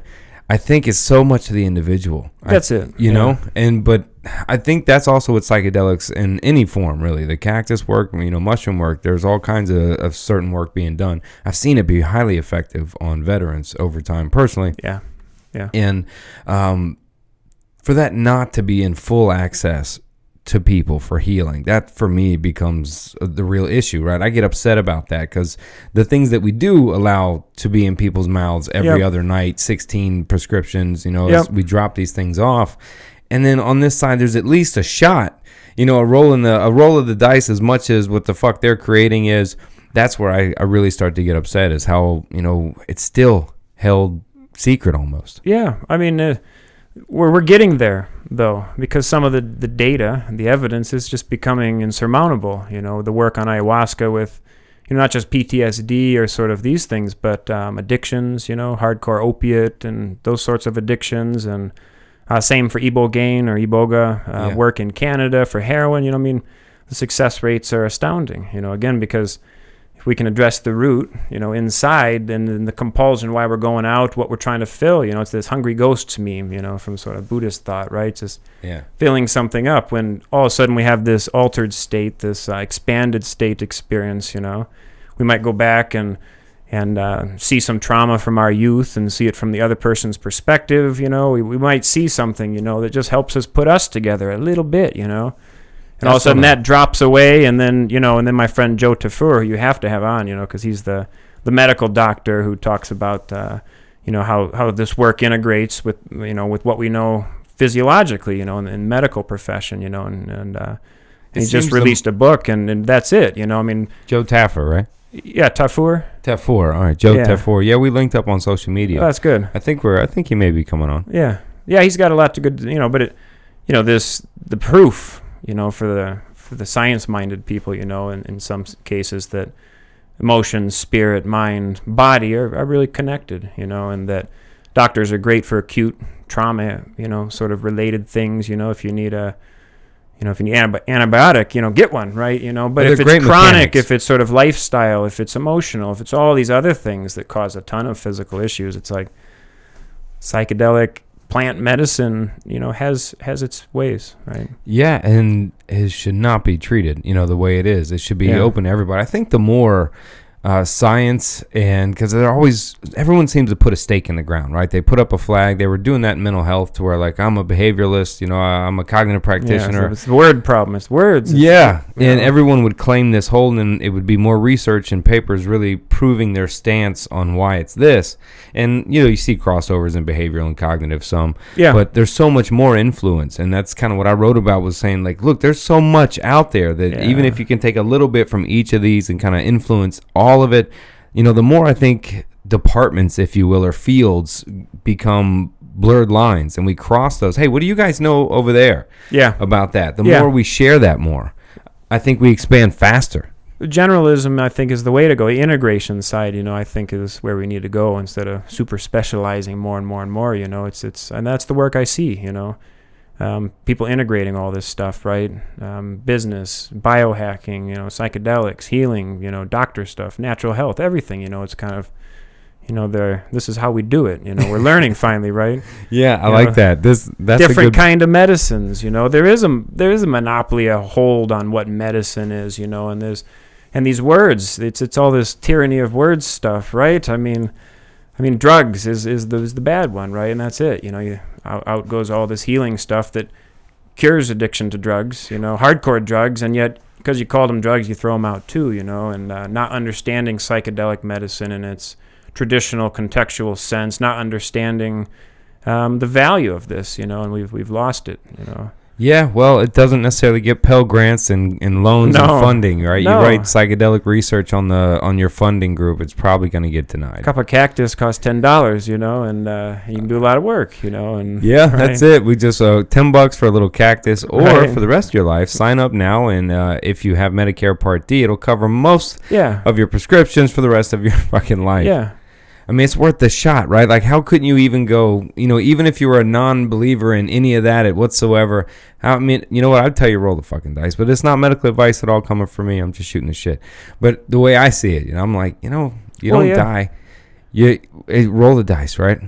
I think it's so much to the individual. That's it. You know? But I think that's also with psychedelics in any form, really. The cactus work, mushroom work, there's all kinds of certain work being done. I've seen it be highly effective on veterans over time, personally. Yeah. Yeah. And for that not to be in full access to people for healing. That for me becomes the real issue, right? I get upset about that because the things that we do allow to be in people's mouths every other night, 16 prescriptions, as we drop these things off. And then on this side, there's at least a shot, a roll of the dice, as much as what the fuck they're creating is. That's where I really start to get upset, is how, it's still held secret almost. Yeah. I mean, we're getting there, though, because some of the data and the evidence is just becoming insurmountable. The work on ayahuasca with, not just PTSD or sort of these things, but addictions, hardcore opiate and those sorts of addictions. And same for ibogaine or iboga, work in Canada for heroin. The success rates are astounding, again, because we can address the root, inside, and then the compulsion, why we're going out, what we're trying to fill. It's this hungry ghosts meme, from sort of Buddhist thought, right? Just filling something up, when all of a sudden we have this altered state, this expanded state experience. We might go back and see some trauma from our youth and see it from the other person's perspective. We might see something, that just helps us put us together a little bit, And all of a sudden that drops away, and then and then my friend Joe Tafur, who you have to have on, because he's the medical doctor who talks about how this work integrates with with what we know physiologically, in medical profession, and he just released a book, and that's it, Joe Tafur, right? Yeah, Tafur. All right, Joe Tafur. Yeah, we linked up on social media. Oh, that's good. I think he may be coming on. Yeah, he's got a lot to good, but the proof. For the science-minded people, in some cases, that emotions, spirit, mind, body are really connected, and that doctors are great for acute trauma, sort of related things, if you need antibiotic, get one, right? But if it's chronic, if it's sort of lifestyle, if it's emotional, if it's all these other things that cause a ton of physical issues, it's like psychedelic plant medicine, has its ways, right? Yeah, and it should not be treated, the way it is. It should be open to everybody. I think the more science, and because everyone seems to put a stake in the ground, right? They put up a flag. They were doing that in mental health, to where, like, I'm a behaviorist, I'm a cognitive practitioner. So it's the word problem. It's words. And everyone would claim this whole, and it would be more research and papers really proving their stance on why it's this. And you see crossovers in behavioral and cognitive some, but there's so much more influence, and that's kind of what I wrote about, was saying, like, look, there's so much out there that even if you can take a little bit from each of these and kind of influence all of it, the more I think departments, if you will, or fields become blurred lines, and we cross those. Hey, what do you guys know over there about that? The more we share that more, I think we expand faster. Generalism, I think, is the way to go. The integration side, I think, is where we need to go, instead of super specializing more and more and more. It's and that's the work I see. People integrating all this stuff, right? Business, biohacking, psychedelics, healing, doctor stuff, natural health, everything. It's kind of, this is how we do it. We're learning finally, right? Yeah, I like that. That's different kind of medicines. There is a monopoly, a hold on what medicine is. And these words. It's all this tyranny of words stuff, right? I mean, drugs is the bad one, right? And that's it. Out goes all this healing stuff that cures addiction to drugs, hardcore drugs, and yet because you call them drugs, you throw them out too, and not understanding psychedelic medicine in its traditional contextual sense, not understanding the value of this, and we've lost it, Yeah, well, it doesn't necessarily get Pell Grants and loans and funding, right? No. You write psychedelic research on your funding group, it's probably going to get denied. A cup of cactus costs $10, and you can do a lot of work, and yeah, right? That's it. We just $10 for a little cactus, or for the rest of your life, sign up now, and if you have Medicare Part D, it'll cover most of your prescriptions for the rest of your fucking life. Yeah. I mean, it's worth the shot, right? Like, how couldn't you even go, even if you were a non-believer in any of that whatsoever, I mean, you know what? I'd tell you roll the fucking dice, but it's not medical advice at all coming from me. I'm just shooting the shit. But the way I see it, I'm like, you don't die. You roll the dice, right?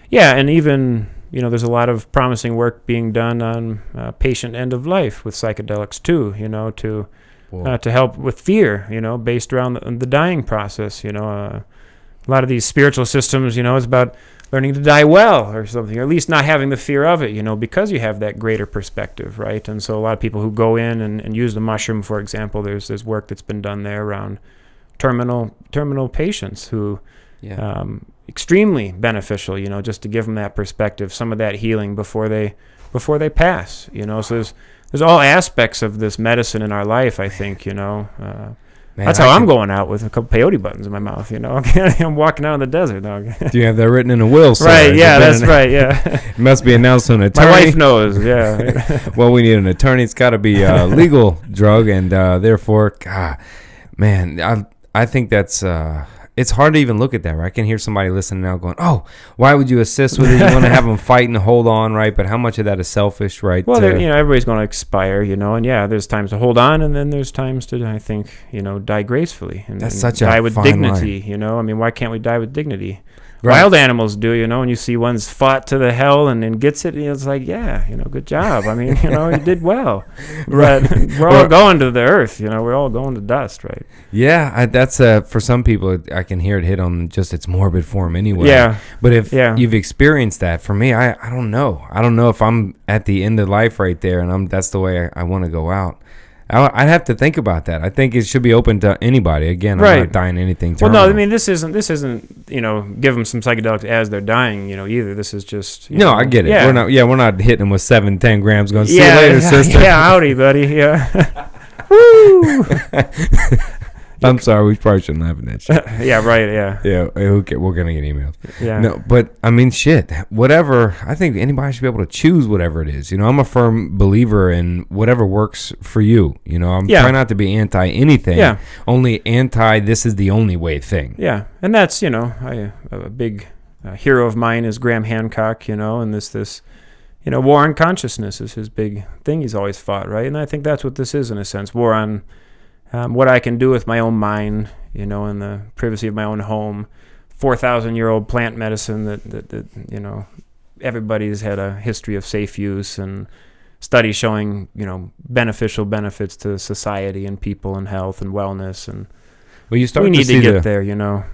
Yeah, and even, there's a lot of promising work being done on patient end of life with psychedelics too, to help with fear, based around the dying process, a lot of these spiritual systems, it's about learning to die well or something, or at least not having the fear of it, because you have that greater perspective, right? And so a lot of people who go in and use the mushroom, for example, there's work that's been done there around terminal patients who extremely beneficial, just to give them that perspective, some of that healing before they pass, so there's all aspects of this medicine in our life, I think, Man, that's how I'm going out with a couple peyote buttons in my mouth, I'm walking out in the desert, dog. Do you have that written in a will, sir? Right, yeah, that's right, yeah. It must be announced to an attorney. My wife knows, yeah. Well, we need an attorney. It's got to be a legal drug, and therefore, God, man, I think that's... it's hard to even look at that, right? I can hear somebody listening now going, oh, why would you assist with it? You want to have them fight and hold on, right? But how much of that is selfish, right? Well, everybody's going to expire, and there's times to hold on, and then there's times to, I think, die gracefully. And, that's such a die with fine dignity, line. I mean, why can't we die with dignity? Right. Wild animals do, and you see one's fought to the hell and gets it, it's like, yeah, good job. I mean, you did well. Right. But we're all going to the earth, we're all going to dust, right? Yeah, that's for some people, I can hear it hit on just its morbid form anyway. Yeah. But if you've experienced that, for me, I don't know. I don't know if I'm at the end of life right there, and that's the way I want to go out. I'd have to think about that. I think it should be open to anybody. Again, I'm not dying anything terminal. Well, no, I mean, this isn't give them some psychedelics as they're dying, either. This is just... I get it. Yeah. We're not hitting them with 7-10 grams going, see you later, sister. Yeah, howdy, buddy. Yeah. Woo! I'm sorry, we probably shouldn't laugh at that shit. Yeah, right, yeah. Yeah, we're going to get emails. Yeah. No, but, I mean, shit, whatever. I think anybody should be able to choose whatever it is. I'm a firm believer in whatever works for you. I'm trying not to be anti-anything. Yeah. Only anti-this is the only way thing. Yeah, and that's, a big hero of mine is Graham Hancock, and this war on consciousness is his big thing he's always fought, right? And I think that's what this is in a sense, war on... what I can do with my own mind, in the privacy of my own home, 4,000-year-old plant medicine that everybody's had a history of safe use and studies showing, beneficial benefits to society and people and health and wellness. And well, you start we need to see get there,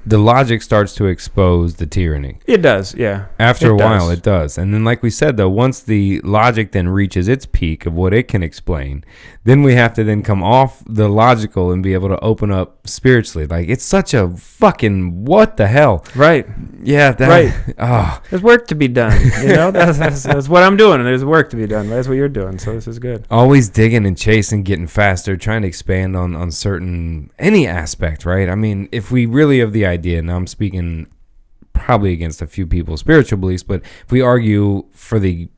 The logic starts to expose the tyranny. It does, yeah. After a while, it does. And then, like we said, though, once the logic then reaches its peak of what it can explain, then we have to then come off the logical and be able to open up spiritually. Like, it's such a fucking what the hell. Right. Yeah. Right. Oh. There's work to be done, That's what I'm doing, and there's work to be done. That's what you're doing, so this is good. Always digging and chasing, getting faster, trying to expand on any aspect, right? I mean, if we really have the idea, and I'm speaking probably against a few people's spiritual beliefs, but if we argue for the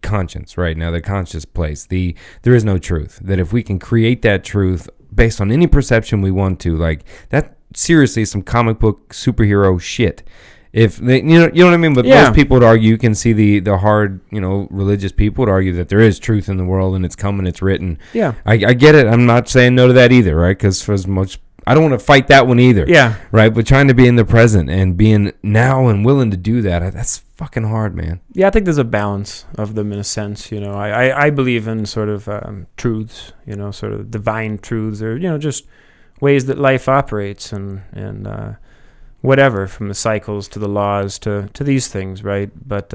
conscience, right now, the conscious place, there is no truth. That if we can create that truth based on any perception we want to, like that, seriously, some comic book superhero shit. If they, you know what I mean. But most people would argue, you can see the hard, religious people would argue that there is truth in the world and it's coming, it's written. Yeah, I get it. I'm not saying no to that either, right? Because for as much, I don't want to fight that one either. Yeah, right. But trying to be in the present and being now and willing to do that, that's fucking hard, man. Yeah, I think there's a balance of them in a sense. I believe in sort of truths, sort of divine truths, or just ways that life operates and whatever, from the cycles to the laws to these things, right? But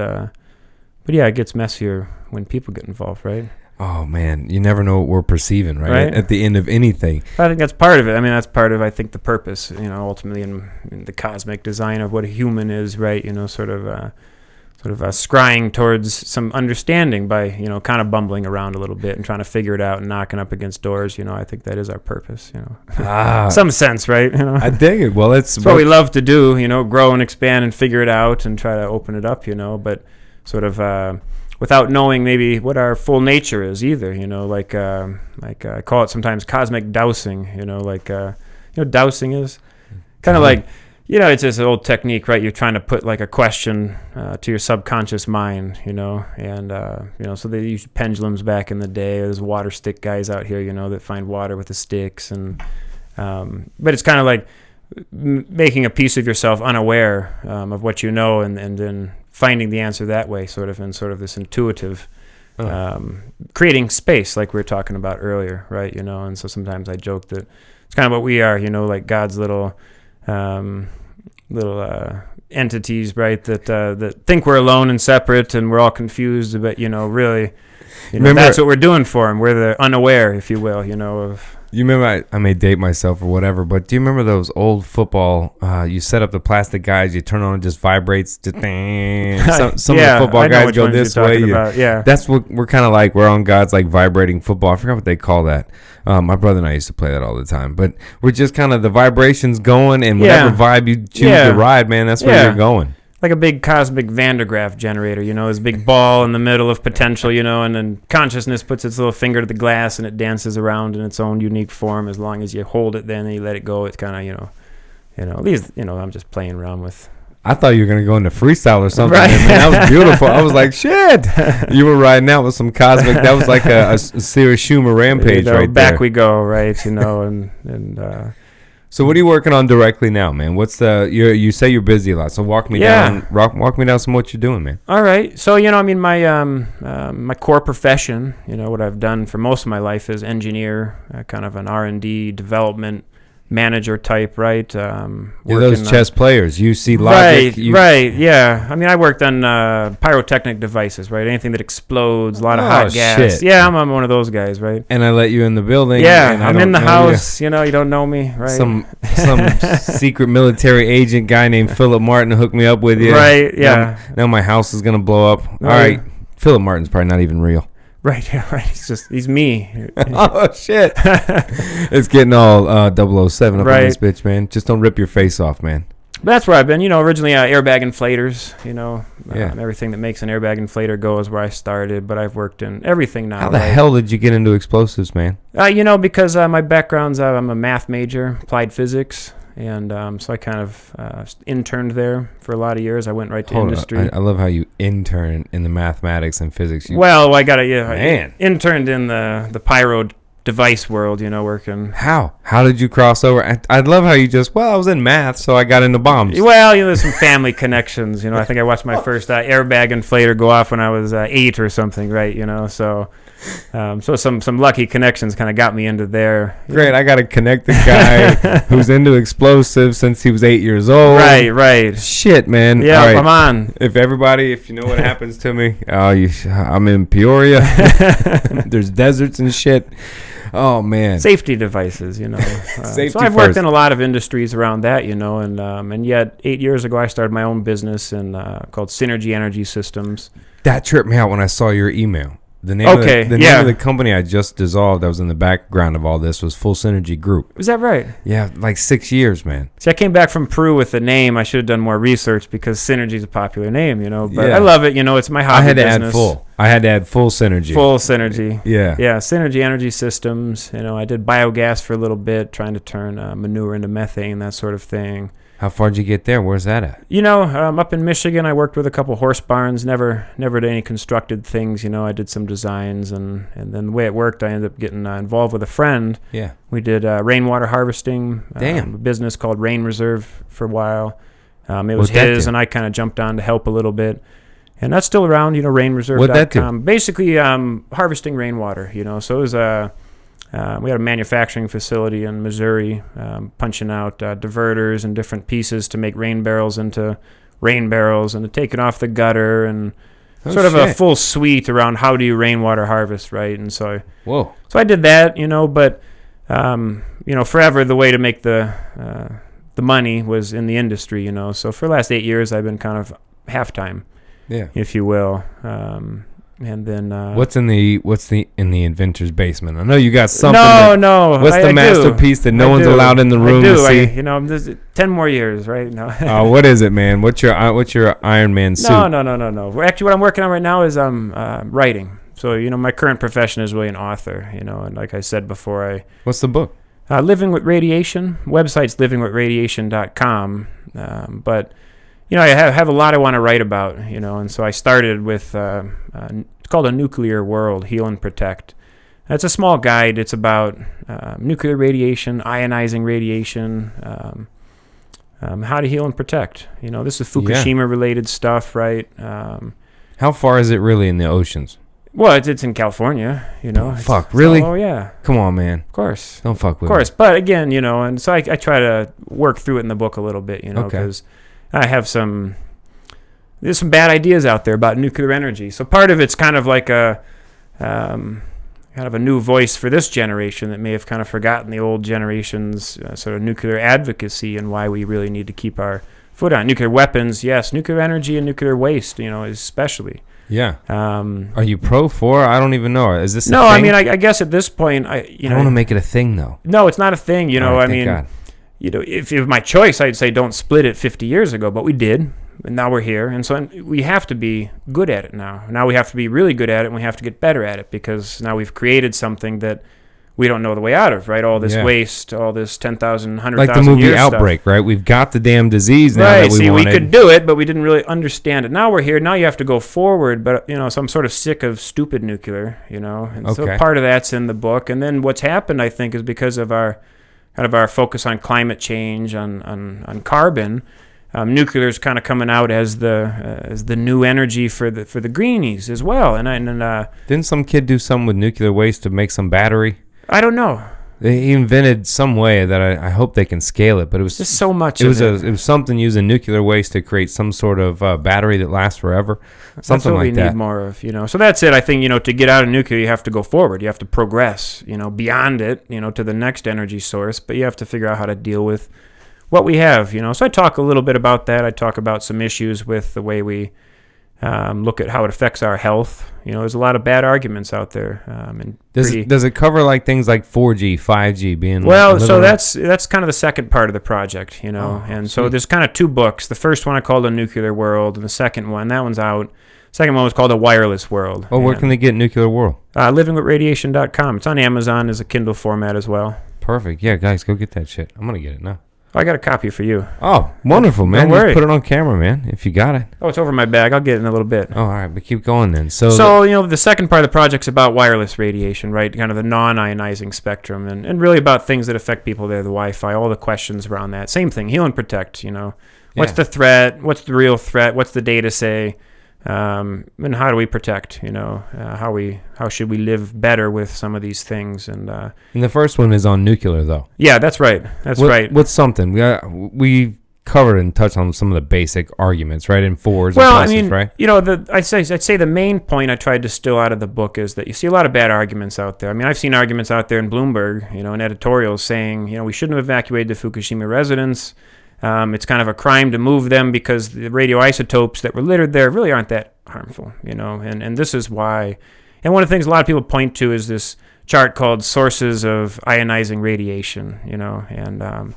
yeah, it gets messier when people get involved, right? Oh man, you never know what we're perceiving, right? At the end of anything. I think that's part of it. I mean, that's part of, I think, the purpose, ultimately in the cosmic design of what a human is, right? Sort of scrying towards some understanding by, kind of bumbling around a little bit and trying to figure it out and knocking up against doors. I think that is our purpose, some sense, right? I dig it. Well, it's what we love to do, grow and expand and figure it out and try to open it up, but sort of, without knowing maybe what our full nature is either, like I call it sometimes cosmic dowsing, dowsing is kind of like, it's just an old technique, right? You're trying to put like a question to your subconscious mind, and, so they used pendulums back in the day. There's water stick guys out here, that find water with the sticks. And but it's kind of like making a piece of yourself unaware of what you know, and then finding the answer that way, sort of this intuitive, creating space like we were talking about earlier, right? And so sometimes I joke that it's kind of what we are, like God's little entities, right? That think we're alone and separate, and we're all confused. But really, that's what we're doing for them. We're the unaware, if you will, of. You remember, I may date myself or whatever, but do you remember those old football, you set up the plastic guys, you turn on, it just vibrates, some of the football guys go this way. Yeah. That's what we're kind of like. We're on God's like vibrating football. I forgot what they call that. My brother and I used to play that all the time. But we're just kind of the vibrations going, and whatever vibe you choose to ride, man, that's where you're going. Like a big cosmic Van de Graaff generator, this big ball in the middle of potential, and then consciousness puts its little finger to the glass and it dances around in its own unique form. As long as you hold it, then you let it go. It's kind of, at least, I'm just playing around with. I thought you were going to go into freestyle or something. Right. Man, that was beautiful. I was like, shit. You were riding out with some cosmic. That was like a serious Schumann Rampage right back there. We go, right? And So what are you working on directly now, man? What's you say you're busy a lot, so walk me down some what you're doing, man. All right. So, my core profession, what I've done for most of my life is engineer, kind of an R&D development manager type, right? Those chess players, you see logic. Right, yeah. I worked on pyrotechnic devices, right? Anything that explodes, a lot of hot gas. Shit. Yeah, I'm one of those guys, right? And I let you in the building. Yeah, and I'm in the house. You don't know me, right? Some secret military agent guy named Philip Martin hooked me up with you. Right, yeah. Now my house is going to blow up. All right. Philip Martin's probably not even real. Right, yeah, right. He's me. Oh, shit. It's getting all 007 up in this bitch, man. Just don't rip your face off, man. But that's where I've been. Originally airbag inflators, everything that makes an airbag inflator go is where I started, but I've worked in everything now. How the hell did you get into explosives, man? Because my background's, I'm a math major, applied physics. And so I kind of interned there for a lot of years. I went right to industry. I love how you intern in the mathematics and physics. I interned in the pyro device world, working. How did you cross over? I love how you I was in math, so I got into bombs. Well, there's some family connections. I think I watched my first airbag inflator go off when I was 8 or something, right? So some lucky connections kind of got me into there. Great, I got a connected guy who's into explosives since he was 8 years old. Right. Shit, man. Yeah, all right. come on. If you know what happens to me, I'm in Peoria. There's deserts and shit. Oh, man. Safety devices, Safety so I've worked in a lot of industries around that, and yet 8 years ago I started my own business called Synergy Energy Systems. That tripped me out when I saw your email. The name of the company I just dissolved that was in the background of all this was Full Synergy Group. Is that right? Yeah, like 6 years, man. See, I came back from Peru with the name. I should have done more research because Synergy is a popular name, But I love it, It's my hobby business. I had to add Full Synergy. Full Synergy. Yeah. Yeah, Synergy Energy Systems. I did biogas for a little bit, trying to turn manure into methane, that sort of thing. How far did you get there? Where's that at? Up in Michigan, I worked with a couple horse barns. Never did any constructed things. I did some designs, and then the way it worked, I ended up getting involved with a friend. Yeah. We did rainwater harvesting. Damn. A business called Rain Reserve for a while. It was his, and I kind of jumped on to help a little bit. And that's still around, rainreserve.com. What'd that do? Basically, harvesting rainwater, So it was we had a manufacturing facility in Missouri, punching out diverters and different pieces to make rain barrels into rain barrels and to take it off the gutter and a full suite around how do you rainwater harvest, right? And so I did that, but forever the way to make the money was in the industry, So for the last 8 years, I've been kind of half-time, if you will. And then what's in the inventor's basement? I know you got something. No. What's the masterpiece that no one's allowed in the room to see? There's 10 more years, right? No. What is it, man? What's your Iron Man suit? No. Actually, what I'm working on right now is writing. So my current profession is really an author. And like I said before, what's the book? Living with Radiation. Website's livingwithradiation.com. But I have a lot I want to write about, and so I started with, it's called A Nuclear World, Heal and Protect. It's a small guide. It's about nuclear radiation, ionizing radiation, how to heal and protect. This is Fukushima-related stuff, right? How far is it really in the oceans? Well, it's in California, Fuck, really? Oh, yeah. Come on, man. Of course. Don't fuck with me. Of course. But again, and so I try to work through it in the book a little bit, because have there's some bad ideas out there about nuclear energy. So part of it's kind of like a new voice for this generation that may have kind of forgotten the old generation's sort of nuclear advocacy and why we really need to keep our foot on nuclear weapons. Yes, nuclear energy and nuclear waste, especially. Yeah. Are you pro for? I don't even know. Is this? No, a thing? I mean, I guess at this point, I don't want to make it a thing, though. No, it's not a thing. Right, thank God. If it was my choice, I'd say don't split it 50 years ago, but we did. And now we're here, and so we have to be good at it now. Now we have to be really good at it, and we have to get better at it, because now we've created something that we don't know the way out of, right? All this waste, all this 10,000, 100,000 like the movie years Outbreak, stuff. Right? We've got the damn disease now that we wanted. We could do it, but we didn't really understand it. Now we're here. Now you have to go forward, but, so I'm sort of sick of stupid nuclear, and so part of that's in the book. And then what's happened, I think, is because of our focus on climate change, on carbon. Nuclear is kind of coming out as the new energy for the greenies as well. And didn't some kid do something with nuclear waste to make some battery? I don't know. They invented some way that I hope they can scale it, but it was just so much. It was something using nuclear waste to create some sort of battery that lasts forever. Something like that. That's what we need more of. So that's it. I think to get out of nuclear, you have to go forward. You have to progress. Beyond it. To the next energy source. But you have to figure out how to deal with what we have, So I talk a little bit about that. I talk about some issues with the way we look at how it affects our health. There's a lot of bad arguments out there. Does it cover like things like 4G, 5G being? Well, so that's kind of the second part of the project, So there's kind of two books. The first one I called A Nuclear World, and the second one, that one's out. Second one was called A Wireless World. Oh, where can they get Nuclear World? livingwithradiation.com. It's on Amazon as a Kindle format as well. Perfect. Yeah, guys, go get that shit. I'm gonna get it now. I got a copy for you. Oh, wonderful, man. Don't worry. Just put it on camera, man, if you got it. Oh, it's over my bag. I'll get it in a little bit. Oh, all right, but keep going then. So the second part of the project's about wireless radiation, right? Kind of the non-ionizing spectrum, and really about things that affect people there, the Wi-Fi, all the questions around that. Same thing, heal and protect, What's the threat? What's the real threat? What's the data say? And how do we protect? How should we live better with some of these things? And the first one is on nuclear, though. Yeah, that's right. Right. What's something we covered and touched on some of the basic arguments, right? In forwards and pluses, right? I'd say the main point I tried to distill out of the book is that you see a lot of bad arguments out there. I mean, I've seen arguments out there in Bloomberg, in editorials saying, we shouldn't have evacuated the Fukushima residents. It's kind of a crime to move them because the radioisotopes that were littered there really aren't that harmful, and this is why. And one of the things a lot of people point to is this chart called Sources of Ionizing Radiation, and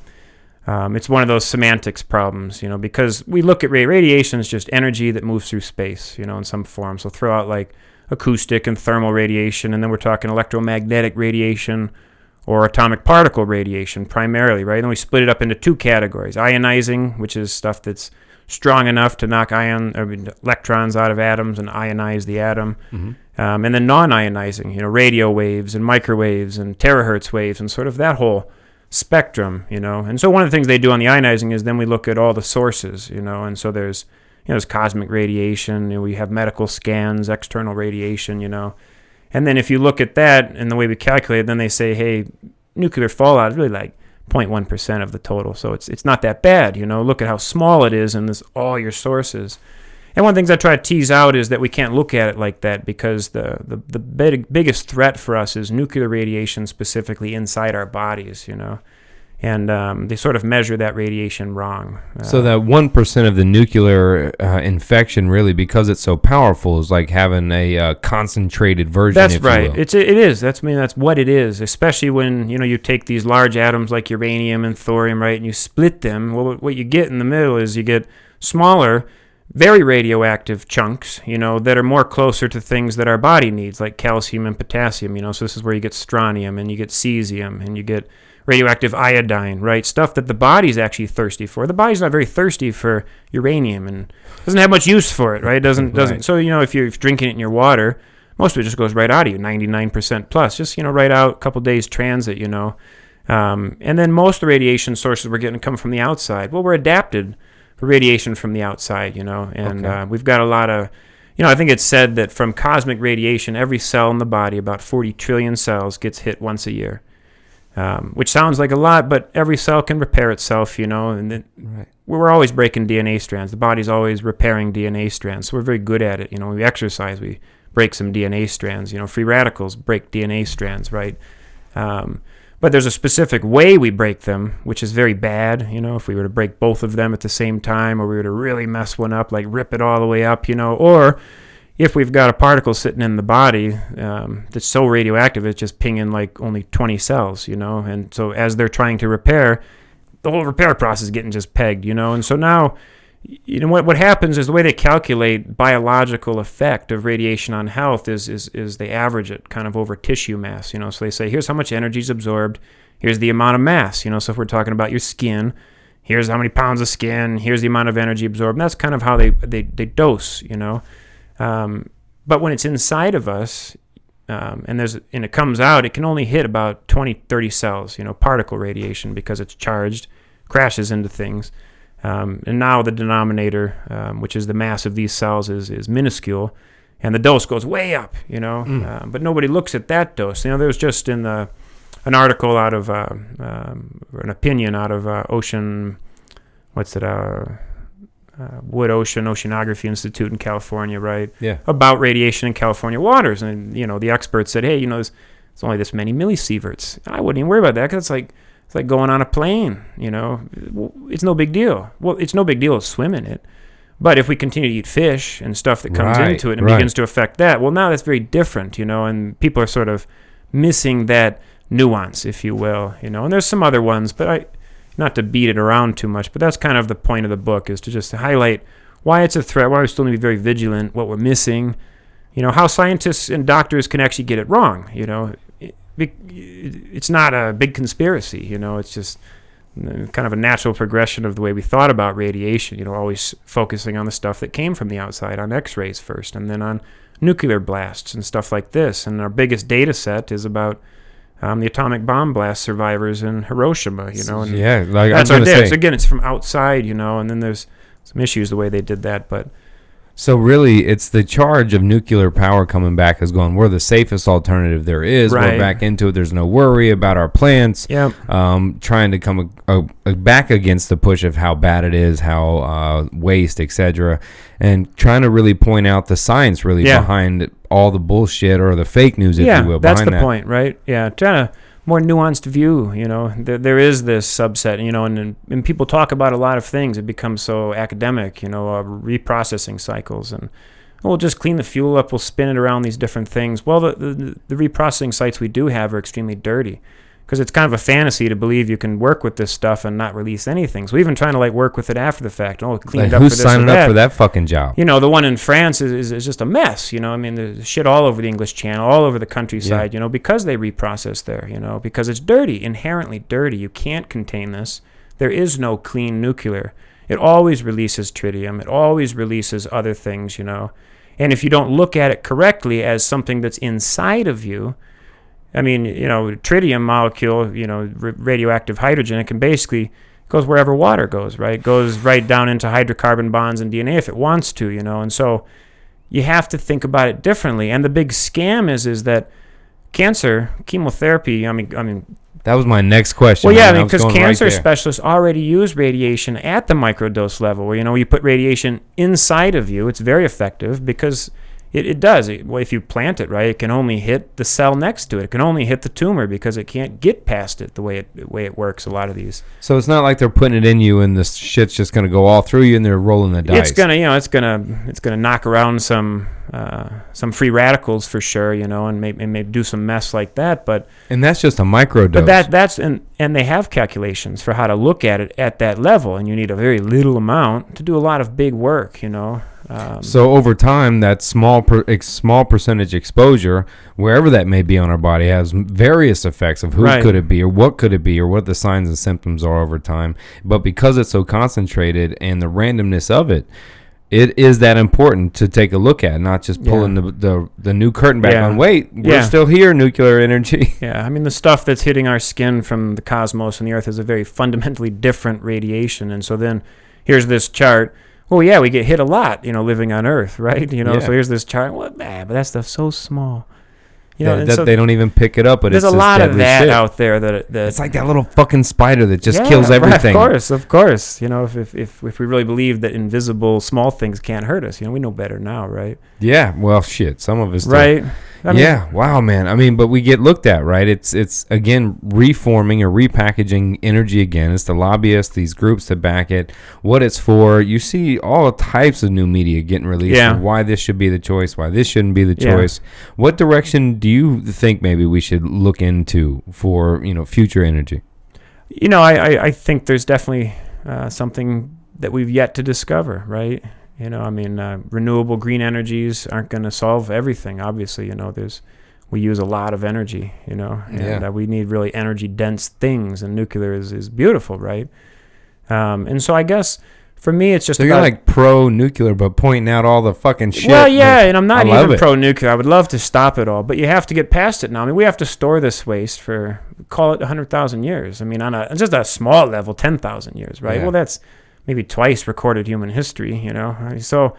it's one of those semantics problems, because we look at radiation as just energy that moves through space, in some form. So throw out like acoustic and thermal radiation, and then we're talking electromagnetic radiation, or atomic particle radiation primarily, right? And then we split it up into two categories. Ionizing, which is stuff that's strong enough to knock electrons out of atoms and ionize the atom. Mm-hmm. And then non-ionizing, radio waves and microwaves and terahertz waves and sort of that whole spectrum, And so one of the things they do on the ionizing is then we look at all the sources, and so there's cosmic radiation, we have medical scans, external radiation, And then if you look at that and the way we calculate it, then they say, hey, nuclear fallout is really like 0.1% of the total. So it's not that bad, Look at how small it is and this all your sources. And one of the things I try to tease out is that we can't look at it like that because the biggest threat for us is nuclear radiation specifically inside our bodies, And they sort of measure that radiation wrong. So that 1% of the nuclear infection, really, because it's so powerful, is like having a concentrated version. That's right. It is. That's what it is. Especially when you take these large atoms like uranium and thorium, right, and you split them. Well, what you get in the middle is you get smaller, very radioactive chunks, that are more closer to things that our body needs, like calcium and potassium. So this is where you get strontium and you get cesium and you get radioactive iodine, right? Stuff that the body's actually thirsty for. The body's not very thirsty for uranium and doesn't have much use for it, right? Doesn't. So, if you're drinking it in your water, most of it just goes right out of you, 99% plus. Just, right out, a couple days transit, And then most of the radiation sources we're getting come from the outside. Well, we're adapted for radiation from the outside, and we've got a lot of, I think it's said that from cosmic radiation, every cell in the body, about 40 trillion cells, gets hit once a year. Which sounds like a lot, but every cell can repair itself, and then we're always breaking DNA strands. The body's always repairing DNA strands, so we're very good at it. You know, when we exercise, we break some DNA strands. You know, free radicals break DNA strands, right? But there's a specific way we break them, which is very bad. You know, if we were to break both of them at the same time, or we were to really mess one up, like rip it all the way up, you know, or if we've got a particle sitting in the body that's so radioactive, it's just pinging like only 20 cells, you know, and so as they're trying to repair, the whole repair process is getting just pegged, you know, and so now, you know, what happens is the way they calculate biological effect of radiation on health is they average it kind of over tissue mass, you know, so they say, here's how much energy is absorbed, here's the amount of mass, you know, so if we're talking about your skin, here's how many pounds of skin, here's the amount of energy absorbed, and that's kind of how they dose, you know. But when it's inside of us, and it comes out, it can only hit about 20, 30 cells, you know, particle radiation, because it's charged, crashes into things. And now the denominator, which is the mass of these cells, is minuscule, and the dose goes way up, you know. But nobody looks at that dose. You know, there was just an article out of, an opinion out of Ocean, Wood Oceanography Institute in California, right? Yeah. About radiation in California waters. And, you know, the experts said, hey, you know, it's only this many millisieverts. I wouldn't even worry about that, because it's like going on a plane, you know. It's no big deal. Well, it's no big deal to swim in it. But if we continue to eat fish and stuff that comes into it and begins to affect that, well, now that's very different, you know, and people are sort of missing that nuance, if you will, you know. And there's some other ones, but not to beat it around too much, but that's kind of the point of the book, is to just highlight why it's a threat, why we still need to be very vigilant, what we're missing, you know, how scientists and doctors can actually get it wrong, you know. It's not a big conspiracy, you know, it's just kind of a natural progression of the way we thought about radiation, you know, always focusing on the stuff that came from the outside, on X-rays first, and then on nuclear blasts and stuff like this. And our biggest data set is about the atomic bomb blast survivors in Hiroshima, you know, and like that's our data. So again, it's from outside, you know, and then there's some issues the way they did that, but so really, it's the charge of nuclear power coming back as going, we're the safest alternative there is. Right. We're back into it. There's no worry about our plants. Yep. Trying to come back against the push of how bad it is, how waste, etc., and trying to really point out the science really behind all the bullshit or the fake news, if you will. That's the point, right? Yeah, trying to more nuanced view, you know. There is this subset, you know, and people talk about a lot of things. It becomes so academic, you know, reprocessing cycles, and we'll just clean the fuel up, we'll spin it around these different things. Well, the reprocessing sites we do have are extremely dirty, because it's kind of a fantasy to believe you can work with this stuff and not release anything. So we've been trying to like work with it after the fact. Oh, cleaned up for this or that. Who's signing up for that fucking job? You know, the one in France is just a mess. You know, I mean, there's shit all over the English Channel, all over the countryside. You know, because they reprocess there. You know, because it's dirty, inherently dirty. You can't contain this. There is no clean nuclear. It always releases tritium. It always releases other things. You know, and if you don't look at it correctly as something that's inside of you. I mean, you know, tritium molecule, you know, radioactive hydrogen, it can basically goes wherever water goes, right? It goes right down into hydrocarbon bonds and DNA if it wants to, you know. And so you have to think about it differently. And the big scam is that cancer, chemotherapy, I mean that was my next question. Well, yeah, I mean, because cancer specialists already use radiation at the microdose level, where, you know, you put radiation inside of you. It's very effective because it does. If you plant it right, it can only hit the cell next to it. It can only hit the tumor because it can't get past it the way it works, a lot of these. So it's not like they're putting it in you and the shit's just going to go all through you and they're rolling the dice. It's gonna knock around some free radicals for sure, you know, and maybe do some mess like that. And that's just a microdose. But that's and they have calculations for how to look at it at that level, and you need a very little amount to do a lot of big work, you know. So over time, that small percentage exposure, wherever that may be on our body, has various effects of who could it be or what could it be or what the signs and symptoms are over time. But because it's so concentrated and the randomness of it, it is that important to take a look at, not just pulling the new curtain back on. Wait, we're still here, nuclear energy. Yeah, I mean, the stuff that's hitting our skin from the cosmos and the Earth is a very fundamentally different radiation. And so then here's this chart. Well, yeah, we get hit a lot, you know, living on Earth, right? You know, so here's this chart. Well, but that stuff's so small. that they don't even pick it up, but there's it's a lot of that shit out there that it's like that little fucking spider that just kills right, everything. Of course. If we really believe that invisible small things can't hurt us, we know better now, right? Yeah, well, shit, some of us do. Right. Wow, man. I mean, but we get looked at, right? It's again reforming or repackaging energy again. It's the lobbyists, these groups that back it, what it's for. You see all types of new media getting released. And why this should be the choice, why this shouldn't be the choice. What direction do you think maybe we should look into for future energy? I think there's definitely something that we've yet to discover, right? Renewable green energies aren't going to solve everything. Obviously, we use a lot of energy, and we need really energy dense things, and nuclear is beautiful, right? And so I guess for me, it's just so you're like pro-nuclear, but pointing out all the fucking shit. Well, and I'm not even pro-nuclear. I would love to stop it all, but you have to get past it now. We have to store this waste for, call it 100,000 years. On just a small level, 10,000 years, right? Yeah. Well, that's maybe twice recorded human history, So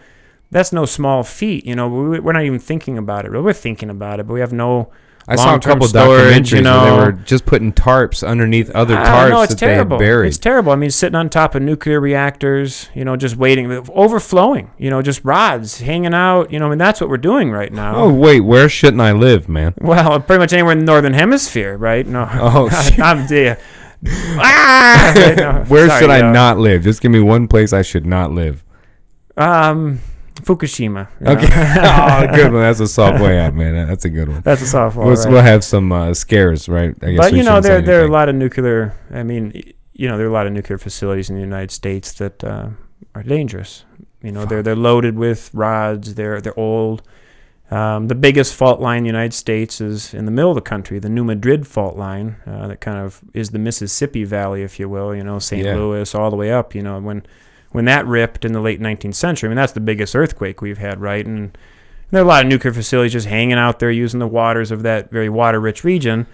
that's no small feat, We're not even thinking about it. We're thinking about it, but we have no I saw a couple documentaries where they were just putting tarps underneath other tarps that they had buried. It's terrible. Sitting on top of nuclear reactors, just waiting, overflowing, just rods hanging out, that's what we're doing right now. Oh, wait, where shouldn't I live, man? Well, pretty much anywhere in the Northern Hemisphere, right? No. Oh, shit. No, where should I not live? Just give me one place I should not live. Fukushima. Okay. Oh, good one. That's a soft way out, man. That's a good one. That's a soft one. We'll have some scares, right? I guess. But there are a lot of nuclear. There are a lot of nuclear facilities in the United States that are dangerous. They're loaded with rods. They're old. The biggest fault line in the United States is in the middle of the country, the New Madrid fault line. That kind of is the Mississippi Valley, if you will. St. Louis all the way up. When that ripped in the late 19th century, that's the biggest earthquake we've had, right? And there are a lot of nuclear facilities just hanging out there using the waters of that very water-rich region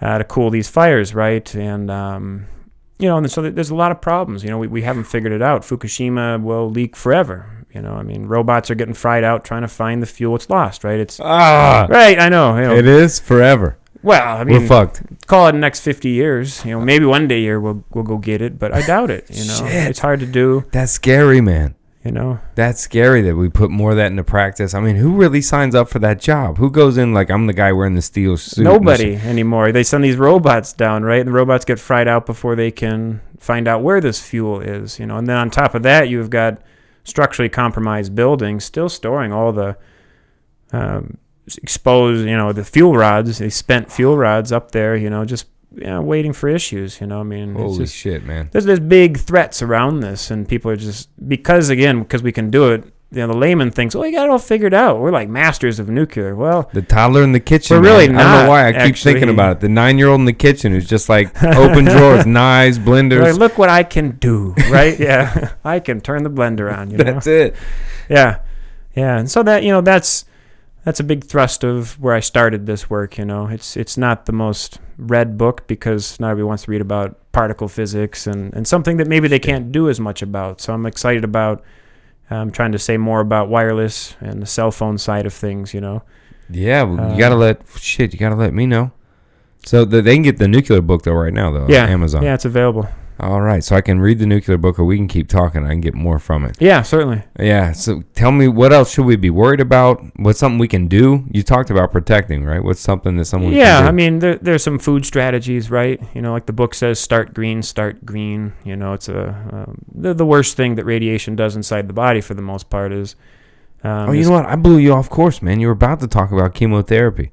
to cool these fires, right? And, and so there's a lot of problems. We haven't figured it out. Fukushima will leak forever. Robots are getting fried out trying to find the fuel. It's lost, right? Right, I know. It is forever. Well, we're fucked. Call it the next 50 years. Maybe one day here we'll go get it, but I doubt it. Shit. It's hard to do. That's scary, man. That's scary that we put more of that into practice. Who really signs up for that job? Who goes in like, I'm the guy wearing the steel suit? Nobody anymore. They send these robots down, right? And the robots get fried out before they can find out where this fuel is, And then on top of that, you've got structurally compromised buildings still storing all the exposed, the fuel rods, they spent fuel rods up there, just waiting for issues, Holy shit, man. There's big threats around this, and people are just, because we can do it, the layman thinks, we got it all figured out. We're like masters of nuclear. Well, the toddler in the kitchen. We're really not. I don't know why I keep thinking about it. The 9-year-old in the kitchen who's just like open drawers, knives, blenders. Like, look what I can do, right? Yeah, I can turn the blender on. That's it. Yeah, and so that that's a big thrust of where I started this work. It's not the most read book because not everybody wants to read about particle physics and something that maybe they can't do as much about. So I'm excited about trying to say more about wireless and the cell phone side of things. Yeah, well, you gotta let me know. So they can get the nuclear book though right now though. Yeah, on Amazon. Yeah, it's available. All right, so I can read the nuclear book, or we can keep talking. I can get more from it. Yeah, certainly. Yeah, so tell me, what else should we be worried about? What's something we can do? You talked about protecting, right? What's something that someone can do? There's some food strategies, right? Like the book says, start green. It's the worst thing that radiation does inside the body for the most part is... you know what? I blew you off course, man. You were about to talk about chemotherapy.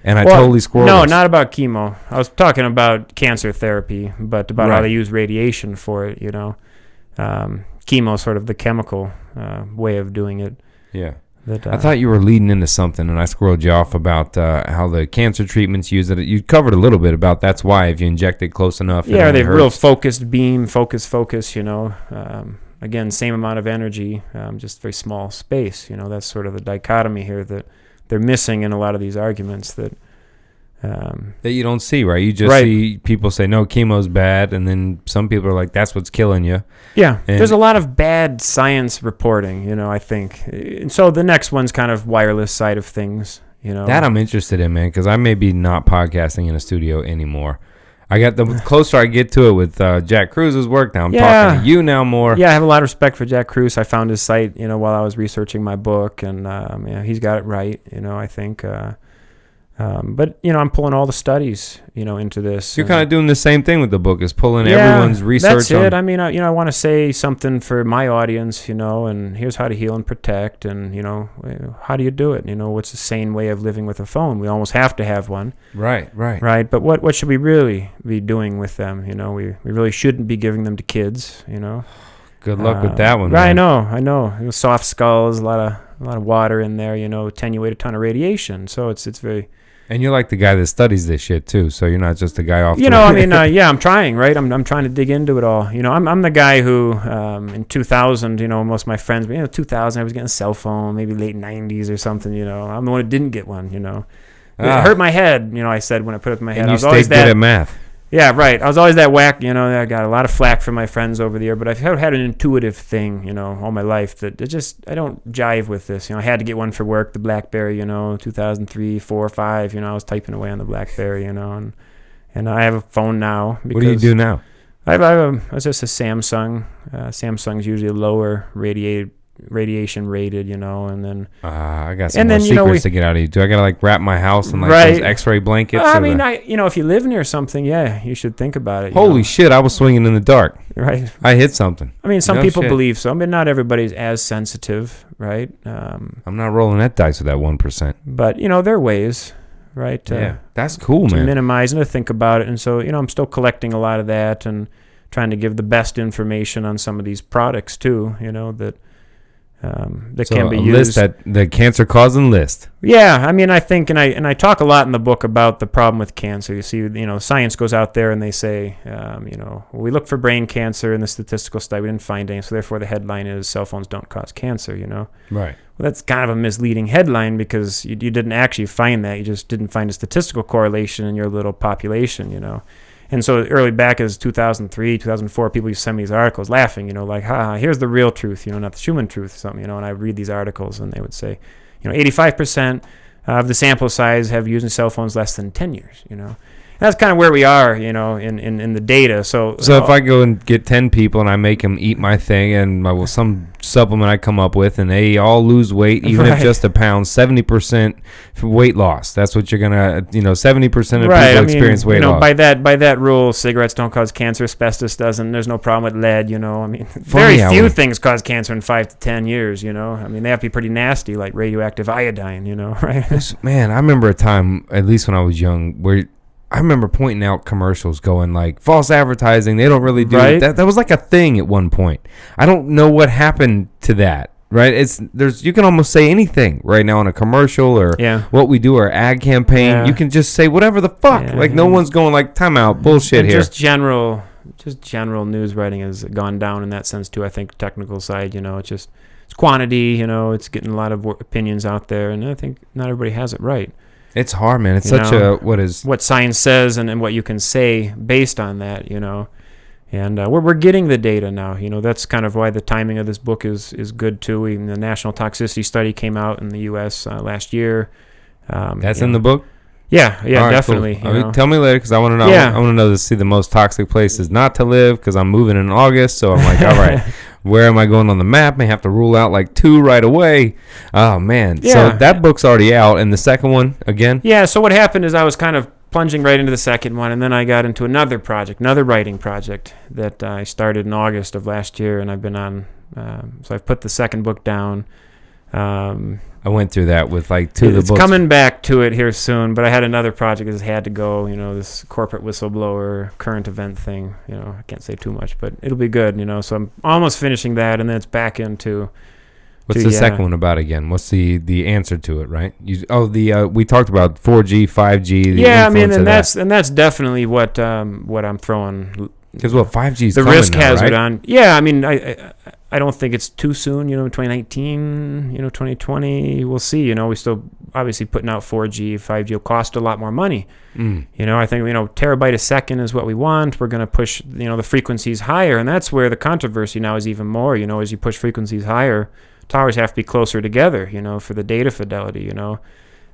And I totally squirreled. No, not about chemo. I was talking about cancer therapy, but about how they use radiation for it, Chemo is sort of the chemical way of doing it. Yeah. I thought you were leading into something, and I squirreled you off about how the cancer treatments use it. You covered a little bit about that's why if you inject it close enough. Yeah, they have real focused beam, focus, again, same amount of energy, just very small space. That's sort of the dichotomy here that they're missing in a lot of these arguments that you don't see, right? You just see people say, no, chemo's bad, and then some people are like, that's what's killing you. Yeah, there's a lot of bad science reporting, I think. And so the next one's kind of wireless side of things. You know, that I'm interested in, man, because I may be not podcasting in a studio anymore. I got the closer I get to it with Jack Cruz's work. Now I'm talking to you now more. Yeah, I have a lot of respect for Jack Cruz. I found his site, you know, while I was researching my book, and he's got it right. You know, I think. But you know, I'm pulling all the studies, you know, into this. You're kind of doing the same thing with the book, is pulling everyone's research. That's it. I mean, you know, I want to say something for my audience, you know, and here's how to heal and protect, and you know, how do you do it? You know, what's the sane way of living with a phone? We almost have to have one. Right. But what should we really be doing with them? You know, we really shouldn't be giving them to kids. You know. Good luck with that one. Right, man. I know. You know, soft skulls, a lot of water in there. You know, attenuate a ton of radiation. So it's very. And you're like the guy that studies this shit too, so you're not just a guy off. You know, I mean, I'm trying, right? I'm trying to dig into it all. You know, I'm the guy who, in 2000, you know, most of my friends, 2000, I was getting a cell phone, maybe late 90s or something. You know, I'm the one who didn't get one. You know, it hurt my head. You know, I said when I put it in my head. And I you was always stayed good at math. Yeah, right. I was always that whack, you know, I got a lot of flack from my friends over the year, but I've had an intuitive thing, you know, all my life that I don't jive with this. You know, I had to get one for work, the BlackBerry, you know, 2003, 4, 5, you know, I was typing away on the BlackBerry, you know, and I have a phone now. What do you do now? It's just a Samsung. Samsung's usually a lower radiation rated, you know, and then I got some more secrets to get out of you. Do I gotta like wrap my house in like those X-ray blankets? I mean, if you live near something, yeah, you should think about it. Holy shit! I was swinging in the dark. Right. I hit something. I mean, some people believe so. I mean, not everybody's as sensitive, right? I'm not rolling that dice with that 1%. But you know, there are ways, right? Yeah, that's cool, man. To minimize and to think about it, and so you know, I'm still collecting a lot of that and trying to give the best information on some of these products too. You know that. That can be used. The cancer causing list. Yeah, I mean, I think, and I talk a lot in the book about the problem with cancer. You see, you know, science goes out there and they say, you know, we look for brain cancer in the statistical study, we didn't find any, so therefore the headline is cell phones don't cause cancer. You know, right? Well, that's kind of a misleading headline because you didn't actually find that. You just didn't find a statistical correlation in your little population. You know. And so early back as 2003, 2004, people used to send me these articles laughing, you know, like, here's the real truth, you know, not the Shumann truth or something, you know, and I would read these articles and they would say, you know, 85% of the sample size have used cell phones less than 10 years, you know. And that's kind of where we are, you know, in the data. So if I go and get 10 people and I make them eat my thing and some supplement I come up with and they all lose weight, even if just a pound, 70% weight loss. That's what you're going to, you know, 70% of people experience weight loss. By that rule, cigarettes don't cause cancer, asbestos doesn't. There's no problem with lead, you know. I mean, very few things cause cancer in 5 to 10 years, you know. I mean, they have to be pretty nasty, like radioactive iodine, you know, right? Man, I remember a time, at least when I was young, where I remember pointing out commercials going like false advertising. They don't really do it. That was like a thing at one point. I don't know what happened to that. Right? You can almost say anything right now in a commercial or what we do, our ad campaign. Yeah. You can just say whatever the fuck. No one's going like timeout bullshit here. Just general news writing has gone down in that sense too. I think technical side, you know, it's quantity. You know, it's getting a lot of opinions out there, and I think not everybody has it right. It's hard, man. It's what science says and what you can say based on that, you know. And we're getting the data now. You know, that's kind of why the timing of this book is good too. Even the national toxicity study came out in the U.S. Last year. That's in the book? Yeah, right, definitely. Cool. Tell me later because I want to know. I want to know see the most toxic places not to live because I'm moving in August. So I'm like, all right. Where am I going on the map? I have to rule out like 2 right away. Oh, man. Yeah. So that book's already out. And the second one, again? Yeah, so what happened is I was kind of plunging right into the second one, and then I got into another writing project that I started in August of last year, and I've been on. So I've put the second book down. I went through that with like 2 of the books. It's coming back to it here soon, but I had another project that had to go, you know, this corporate whistleblower current event thing. You know, I can't say too much, but it'll be good, you know. So I'm almost finishing that, and then it's back into... What's the second one about again? What's the answer to it, right? We talked about 4G, 5G. Yeah, I mean, and that's definitely what I'm throwing. Because 5G's the coming risk now, hazard right? on. Yeah, I mean, I don't think it's too soon. You know, 2019, you know, 2020, we'll see. You know, we still obviously putting out 4G, 5G will cost a lot more money. You know, I think, you know, terabyte a second is what we want. We're going to push, you know, the frequencies higher, and that's where the controversy now is even more. You know, as you push frequencies higher, towers have to be closer together, you know, for the data fidelity, you know.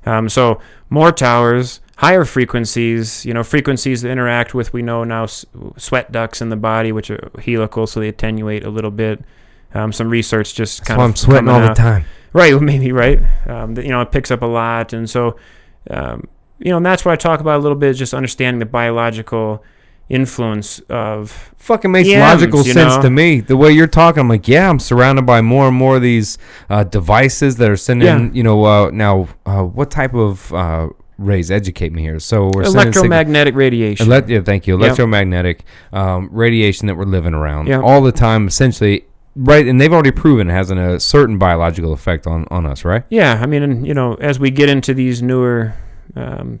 So more towers, higher frequencies, frequencies that interact with, we know now, sweat ducts in the body, which are helical, so they attenuate a little bit. Some research just kind of I'm sweating all the time. Right, maybe, right. It picks up a lot. And so, and that's what I talk about a little bit, is just understanding the biological influence of fucking makes EMs, logical sense to me. The way you're talking, I'm like, yeah, I'm surrounded by more and more of these devices that are sending, now, what type of rays? Educate me here. So we're electromagnetic radiation. Thank you. Electromagnetic radiation that we're living around all the time, essentially. Right, and they've already proven it has a certain biological effect on us, right? Yeah, I mean, and, as we get into these newer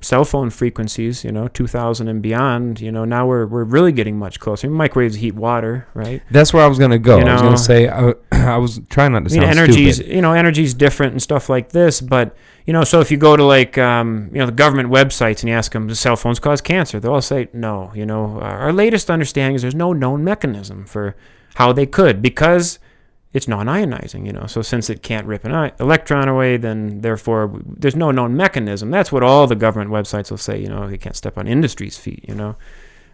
cell phone frequencies, 2000 and beyond, now we're really getting much closer. Microwaves heat water, right? That's where I was going to go. I was going to say, I was trying not to sound stupid. Energy's different and stuff like this, but, so if you go to the government websites and you ask them, do cell phones cause cancer? They'll all say, no. Our latest understanding is there's no known mechanism for how they could, because it's non-ionizing, so since it can't rip an electron away, then therefore there's no known mechanism. That's what all the government websites will say, you can't step on industry's feet,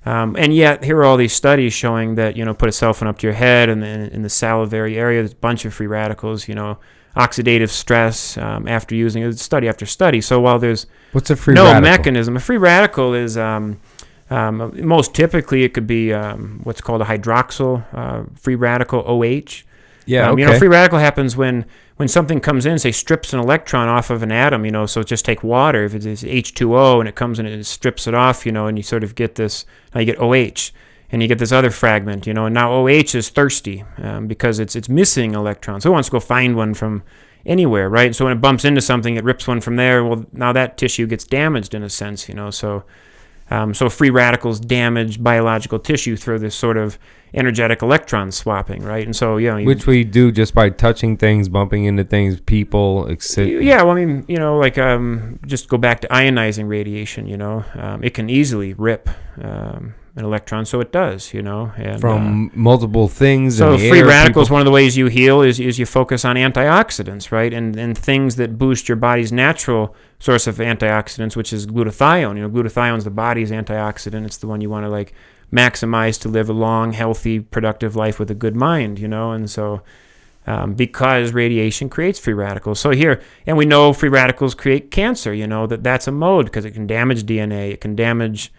and yet here are all these studies showing that, put a cell phone up to your head, and in the salivary area, there's a bunch of free radicals, oxidative stress after using it, study after study. So while there's what's a free radical? Mechanism, a free radical is most typically, it could be what's called a hydroxyl free radical, OH. Yeah, okay. Free radical happens when something comes in, say, strips an electron off of an atom, so just take water. If it's H2O and it comes in and it strips it off, and you sort of get this, now you get OH. And you get this other fragment, and now OH is thirsty because it's missing electrons. So it wants to go find one from anywhere, right? So when it bumps into something, it rips one from there. Well, now that tissue gets damaged in a sense, So free radicals damage biological tissue through this sort of energetic electron swapping, right? And so, which we do just by touching things, bumping into things, people, etc. Yeah, well, I mean, just go back to ionizing radiation, it can easily rip an electron, so it does, and, from multiple things. So free radicals, one of the ways you heal is you focus on antioxidants, right, and things that boost your body's natural source of antioxidants, which is glutathione. Glutathione is the body's antioxidant. It's the one you want to maximize to live a long, healthy, productive life with a good mind, and so because radiation creates free radicals. So here, and we know free radicals create cancer, that's a mode because it can damage DNA, it can damage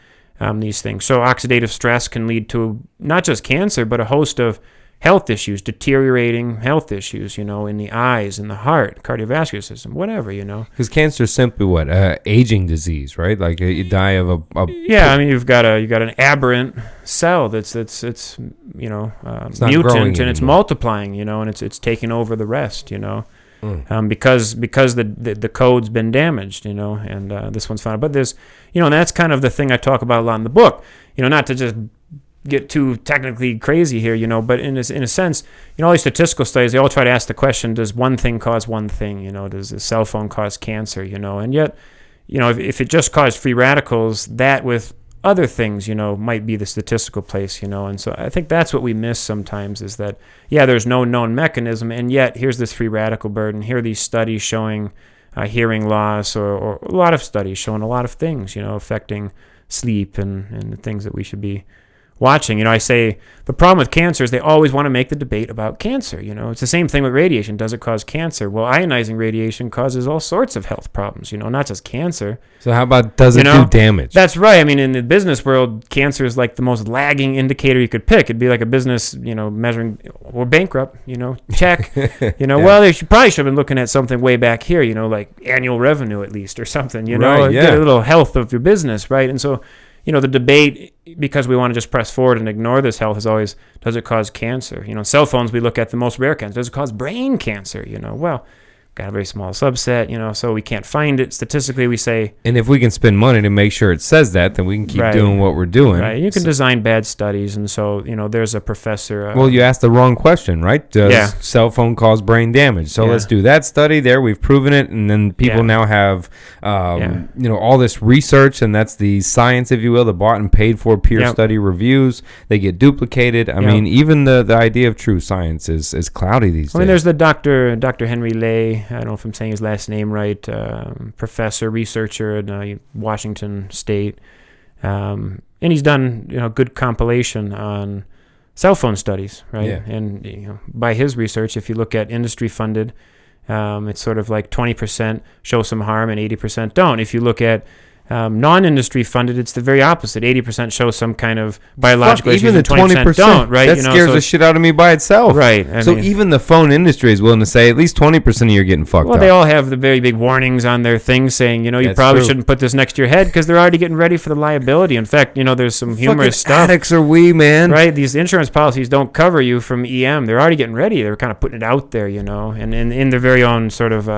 these things. So oxidative stress can lead to not just cancer, but a host of health issues, deteriorating health issues, in the eyes, in the heart, cardiovascular system, whatever, Because cancer is simply what? Aging disease, right? Like you die of a yeah, I mean, you've got an aberrant cell that's it's mutant, and it's multiplying, and it's taking over the rest, because the code's been damaged, and this one's found. But there's, and that's kind of the thing I talk about a lot in the book, not to just get too technically crazy here, but in a sense, all these statistical studies, they all try to ask the question, does one thing cause one thing? Does a cell phone cause cancer? And yet, if it just caused free radicals, that with other things, might be the statistical place, and so I think that's what we miss sometimes is that, there's no known mechanism, and yet here's this free radical burden. Here are these studies showing hearing loss, or a lot of studies showing a lot of things, affecting sleep and the things that we should be watching. I say the problem with cancer is they always want to make the debate about cancer. It's the same thing with radiation. Does it cause cancer? Well, ionizing radiation causes all sorts of health problems, not just cancer. So how about does it do damage? That's right. I mean, in the business world, cancer is like the most lagging indicator you could pick. It'd be like a business, measuring, we're bankrupt, check, well, they probably should have been looking at something way back here, like annual revenue at least or something, right, get a little health of your business, right? And so, the debate, because we want to just press forward and ignore this health, is always, does it cause cancer? Cell phones, we look at the most rare cancer. Does it cause brain cancer? Well, got a very small subset, so we can't find it. Statistically, we say... And if we can spend money to make sure it says that, then we can keep doing what we're doing. Right. You can design bad studies, and so, there's a professor... well, you asked the wrong question, right? Does cell phone cause brain damage? So let's do that study there. We've proven it, and then people now have, all this research, and that's the science, if you will, the bought and paid for peer study reviews. They get duplicated. I mean, even the idea of true science is cloudy these days. I mean, there's the Dr. Henry Lay... I don't know if I'm saying his last name right, professor, researcher at Washington State. And he's done, good compilation on cell phone studies, right? Yeah. And by his research, if you look at industry funded, it's sort of like 20% show some harm and 80% don't. If you look at non-industry funded, it's the very opposite. 80% show some kind of biological issues and 20% don't, right? That scares the shit out of me by itself. Right. I mean, even the phone industry is willing to say at least 20% of you are getting fucked up. Well, they all have the very big warnings on their things saying, you That's probably true. shouldn't put this next to your head because they're already getting ready for the liability. In fact, there's some humorous Fucking stuff. addicts are we, man. Right? These insurance policies don't cover you from EM. They're already getting ready. They're kind of putting it out there, and in their very own sort of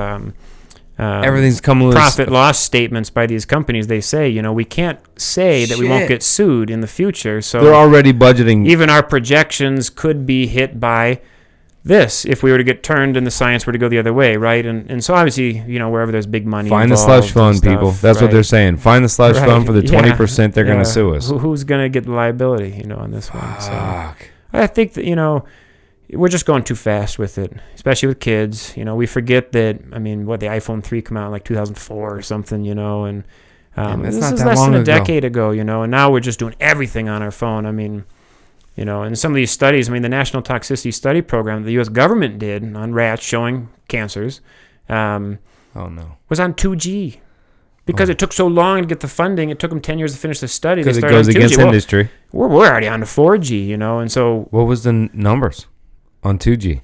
Everything's coming with profit loss statements by these companies. They say, we can't say that we won't Shit. get sued in the future. So They're already budgeting. even our projections could be hit by this if we were to get turned and the science were to go the other way, right? And so obviously, wherever there's big money Find the involved slush and fund, stuff, people. That's what right? they're saying. Find the slush Right. fund for the Yeah. 20% they're going Yeah. to sue us. Who's going to get the liability, on this one? So Fuck. I think that, we're just going too fast with it, especially with kids. We forget that, the iPhone 3 came out in like 2004 or something, and that's this not is that less long than a ago. decade ago, and now we're just doing everything on our phone. And some of these studies, the National Toxicity Study Program the U.S. government did on rats showing cancers Oh, no. was on 2G. Because it took so long to get the funding, it took them 10 years to finish the study. They Because it started goes on 2G. against Well, industry. We're already on to 4G, and so What was the numbers on 2G?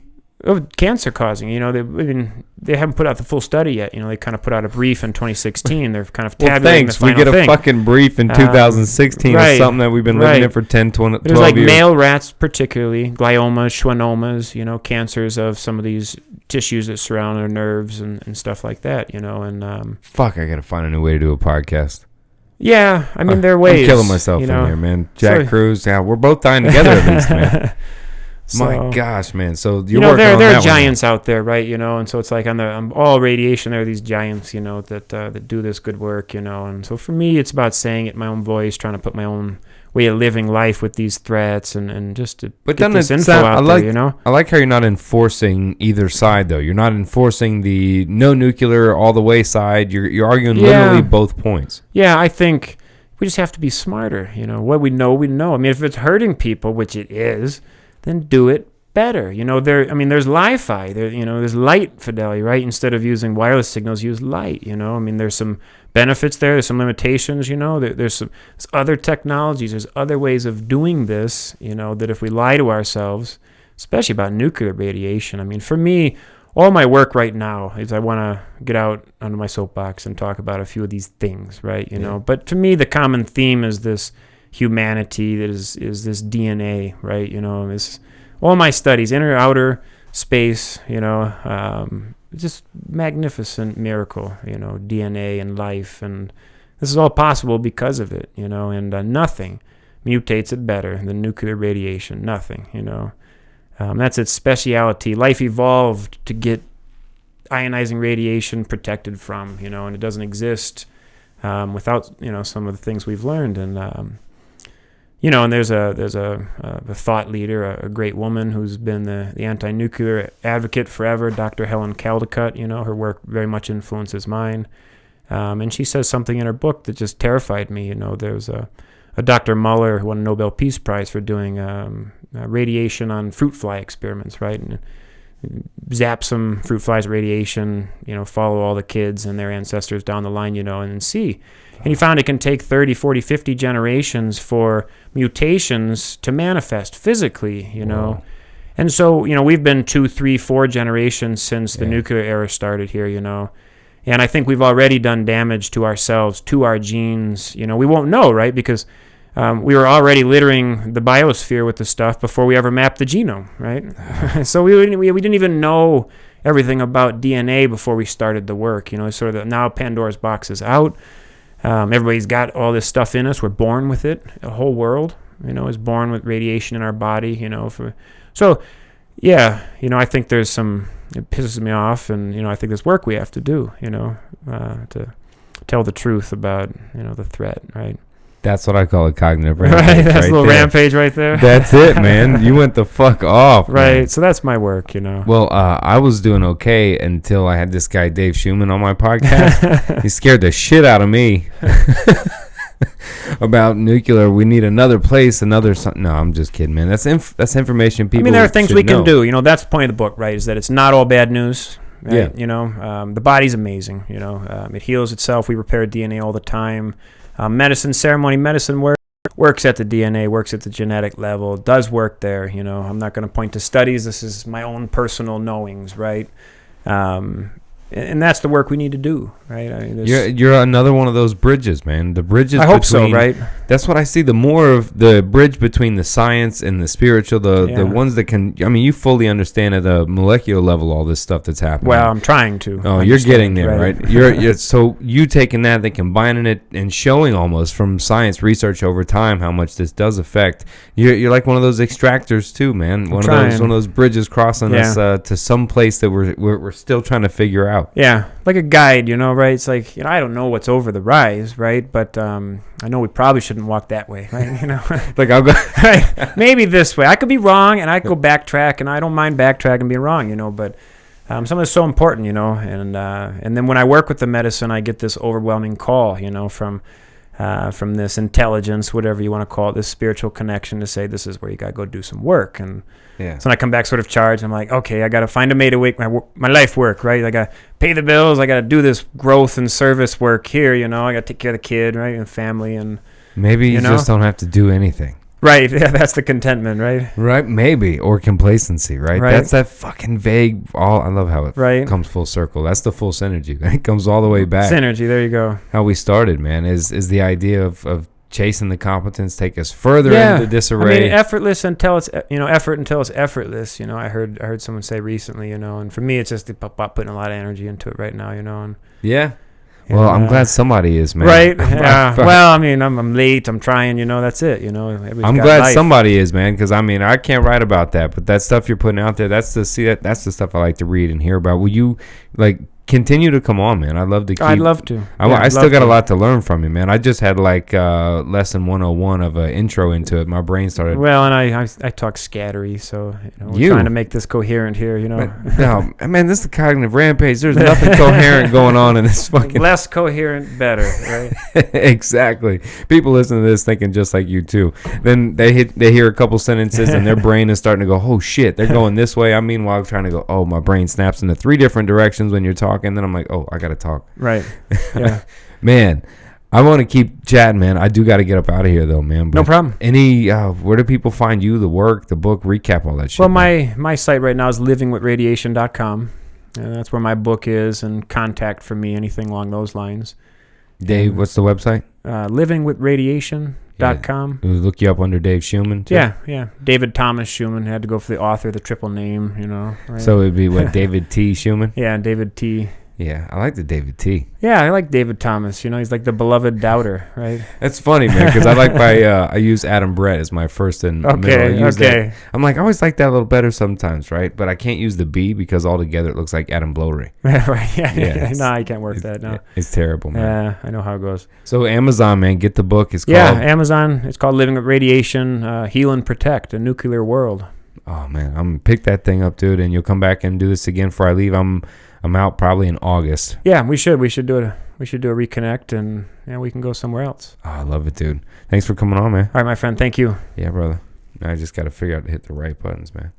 cancer causing. They haven't put out the full study yet. They kind of put out a brief in 2016. They're kind of Well, tabulating thanks. the We final get a thing. fucking brief in 2016 right, of something that we've been living right. in for 10, 20, But it was 12 like years. male rats, particularly gliomas, schwannomas. Cancers of some of these tissues that surround our nerves and stuff like that. And Fuck, I got to find a new way to do a podcast. yeah, there are ways. I'm killing myself in here, man. Jack Cruz, yeah, we're both dying together at least, man. My gosh, man. So you're working on there that are one giants out there, right? And so it's like on all radiation, there are these giants, that do this good work, And so for me, it's about saying it in my own voice, trying to put my own way of living life with these threats, and just to But get then this it's info not- out there, I like how you're not enforcing either side, though. You're not enforcing the no nuclear all the way side. You're arguing literally both points. Yeah, I think we just have to be smarter. What we know, we know. If it's hurting people, which it is, then do it better. There's Li-Fi. There's light fidelity, right? Instead of using wireless signals, use light. There's some benefits there. There's some limitations. There's other technologies. There's other ways of doing this. That if we lie to ourselves, especially about nuclear radiation. For me, all my work right now is I want to get out onto my soapbox and talk about a few of these things, right? But to me, the common theme is this humanity that is this DNA, right? It's all my studies, inner, outer space, just magnificent miracle, DNA and life. And this is all possible because of it, and nothing mutates it better than nuclear radiation. Nothing, that's its speciality. Life evolved to get ionizing radiation protected from, and it doesn't exist without, some of the things we've learned. And, and there's a thought leader, a great woman who's been the anti-nuclear advocate forever, Dr. Helen Caldicott. Her work very much influences mine. And she says something in her book that just terrified me. There's a Dr. Muller who won a Nobel Peace Prize for doing radiation on fruit fly experiments, right? And zap some fruit flies radiation, follow all the kids and their ancestors down the line, and see. And he found it can take 30, 40, 50 generations for mutations to manifest physically, Wow. And so, we've been 2, 3, 4 generations since the nuclear era started here, And I think we've already done damage to ourselves, to our genes. We won't know, right? Because we were already littering the biosphere with the stuff before we ever mapped the genome, right? So we didn't even know everything about DNA before we started the work. Sort of now Pandora's box is out. Everybody's got all this stuff in us. We're born with it. The whole world, is born with radiation in our body. I think there's some. It pisses me off, and I think there's work we have to do. To tell the truth about the threat, right? That's what I call a cognitive Right, rampage. that's right a little there. rampage right there. That's it, man. You went the fuck off. Right, Man. so that's my work, Well, I was doing okay until I had this guy Dave Shumann on my podcast. He scared the shit out of me about nuclear. We need another place, another something. No, I'm just kidding, man. That's information people. I mean, there are things should we can know. do. That's the point of the book, right? Is that it's not all bad news. Right? Yeah. The body's amazing. It heals itself. We repair DNA all the time. Ceremony medicine works at the DNA, works at the genetic level, does work there. I'm not going to point to studies. This is my own personal knowings, right? And that's the work we need to do, right? I mean, you're another one of those bridges, man. The bridges. I hope so, right? That's what I see. The more of the bridge between the science and the spiritual, the ones that can. I mean, you fully understand at a molecular level all this stuff that's happening. Well, I'm trying to. Oh, you're getting there, right? You're so you taking that, then combining it and showing almost from science research over time how much this does affect. You're like one of those extractors too, man. One of those bridges crossing us to some place that we're still trying to figure out. Yeah, like a guide, right? It's like, I don't know what's over the rise, right? But I know we probably shouldn't walk that way, right? Like I'll go right. Maybe this way. I could be wrong, and I could go backtrack, and I don't mind backtracking and being wrong, but some of it's so important, and then when I work with the medicine, I get this overwhelming call, from this intelligence, whatever you want to call it, this spiritual connection to say this is where you got to go do some work. And so when I come back sort of charged, I'm like, okay, I got to find a way to make my life work, right? I got to pay the bills. I got to do this growth and service work here, I got to take care of the kid, right, and family. And maybe you just don't have to do anything. Right, yeah, that's the contentment, right? Right, maybe, or complacency, right? That's that fucking vague. I love how it comes full circle. That's the full synergy. It comes all the way back. Synergy, there you go. How we started, man, is the idea of chasing the competence take us further into disarray. I mean, effortless until it's effort until it's effortless. I heard someone say recently, and for me, it's just about putting a lot of energy into it right now, and well, I'm glad somebody is, man. Right? Yeah. Well, I mean, I'm late. I'm trying. That's it. I'm glad somebody is, man, because I mean, I can't write about that, but that stuff you're putting out there, that's the stuff I like to read and hear about. Will you continue to come on, man? I'd love to. I'd love to. I still got a lot to learn from you, man. I just had lesson 101 of an intro into it. My brain started. Well, and I talk scattery, so we're trying to make this coherent here. No, man, this is the cognitive rampage. There's nothing coherent going on in this fucking. Less coherent, better, right? Exactly. People listen to this thinking just like you too. Then they hear a couple sentences and their brain is starting to go, oh shit, they're going this way. I'm meanwhile trying to go, oh, my brain snaps into 3 different directions when you're talking. And then I'm like, oh, I gotta talk. Right. Yeah. Man, I want to keep chatting, man. I do got to get up out of here though, man. But no problem. Where do people find you, the work, the book, recap all that shit? Well, my site right now is livingwithradiation.com. That's where my book is, and contact for me, anything along those lines. Dave, what's the website? livingwithradiation.com. Look you up under Dave Shumann too? Yeah. David Thomas Shumann. Had to go for the author, the triple name, Right? So it'd be what, David T. Shumann? Yeah, David T. Yeah, I like the David T. Yeah, I like David Thomas. He's like the beloved doubter, right? That's funny, man, because I use Adam Brett as my first and middle. Okay. I'm like, I always like that a little better sometimes, right? But I can't use the B because altogether it looks like Adam Blowry. Right, yeah. No, I can't work that, no. It's terrible, man. Yeah, I know how it goes. So Amazon, man, get the book. It's called... Yeah, Amazon. It's called Living with Radiation, Heal and Protect, A Nuclear World. Oh, man, I'm going to pick that thing up, dude, and you'll come back and do this again before I leave. I'm out probably in August. Yeah, we should do a reconnect, and we can go somewhere else. Oh, I love it, dude. Thanks for coming on, man. All right, my friend. Thank you. Yeah, brother. I just got to figure out to hit the right buttons, man.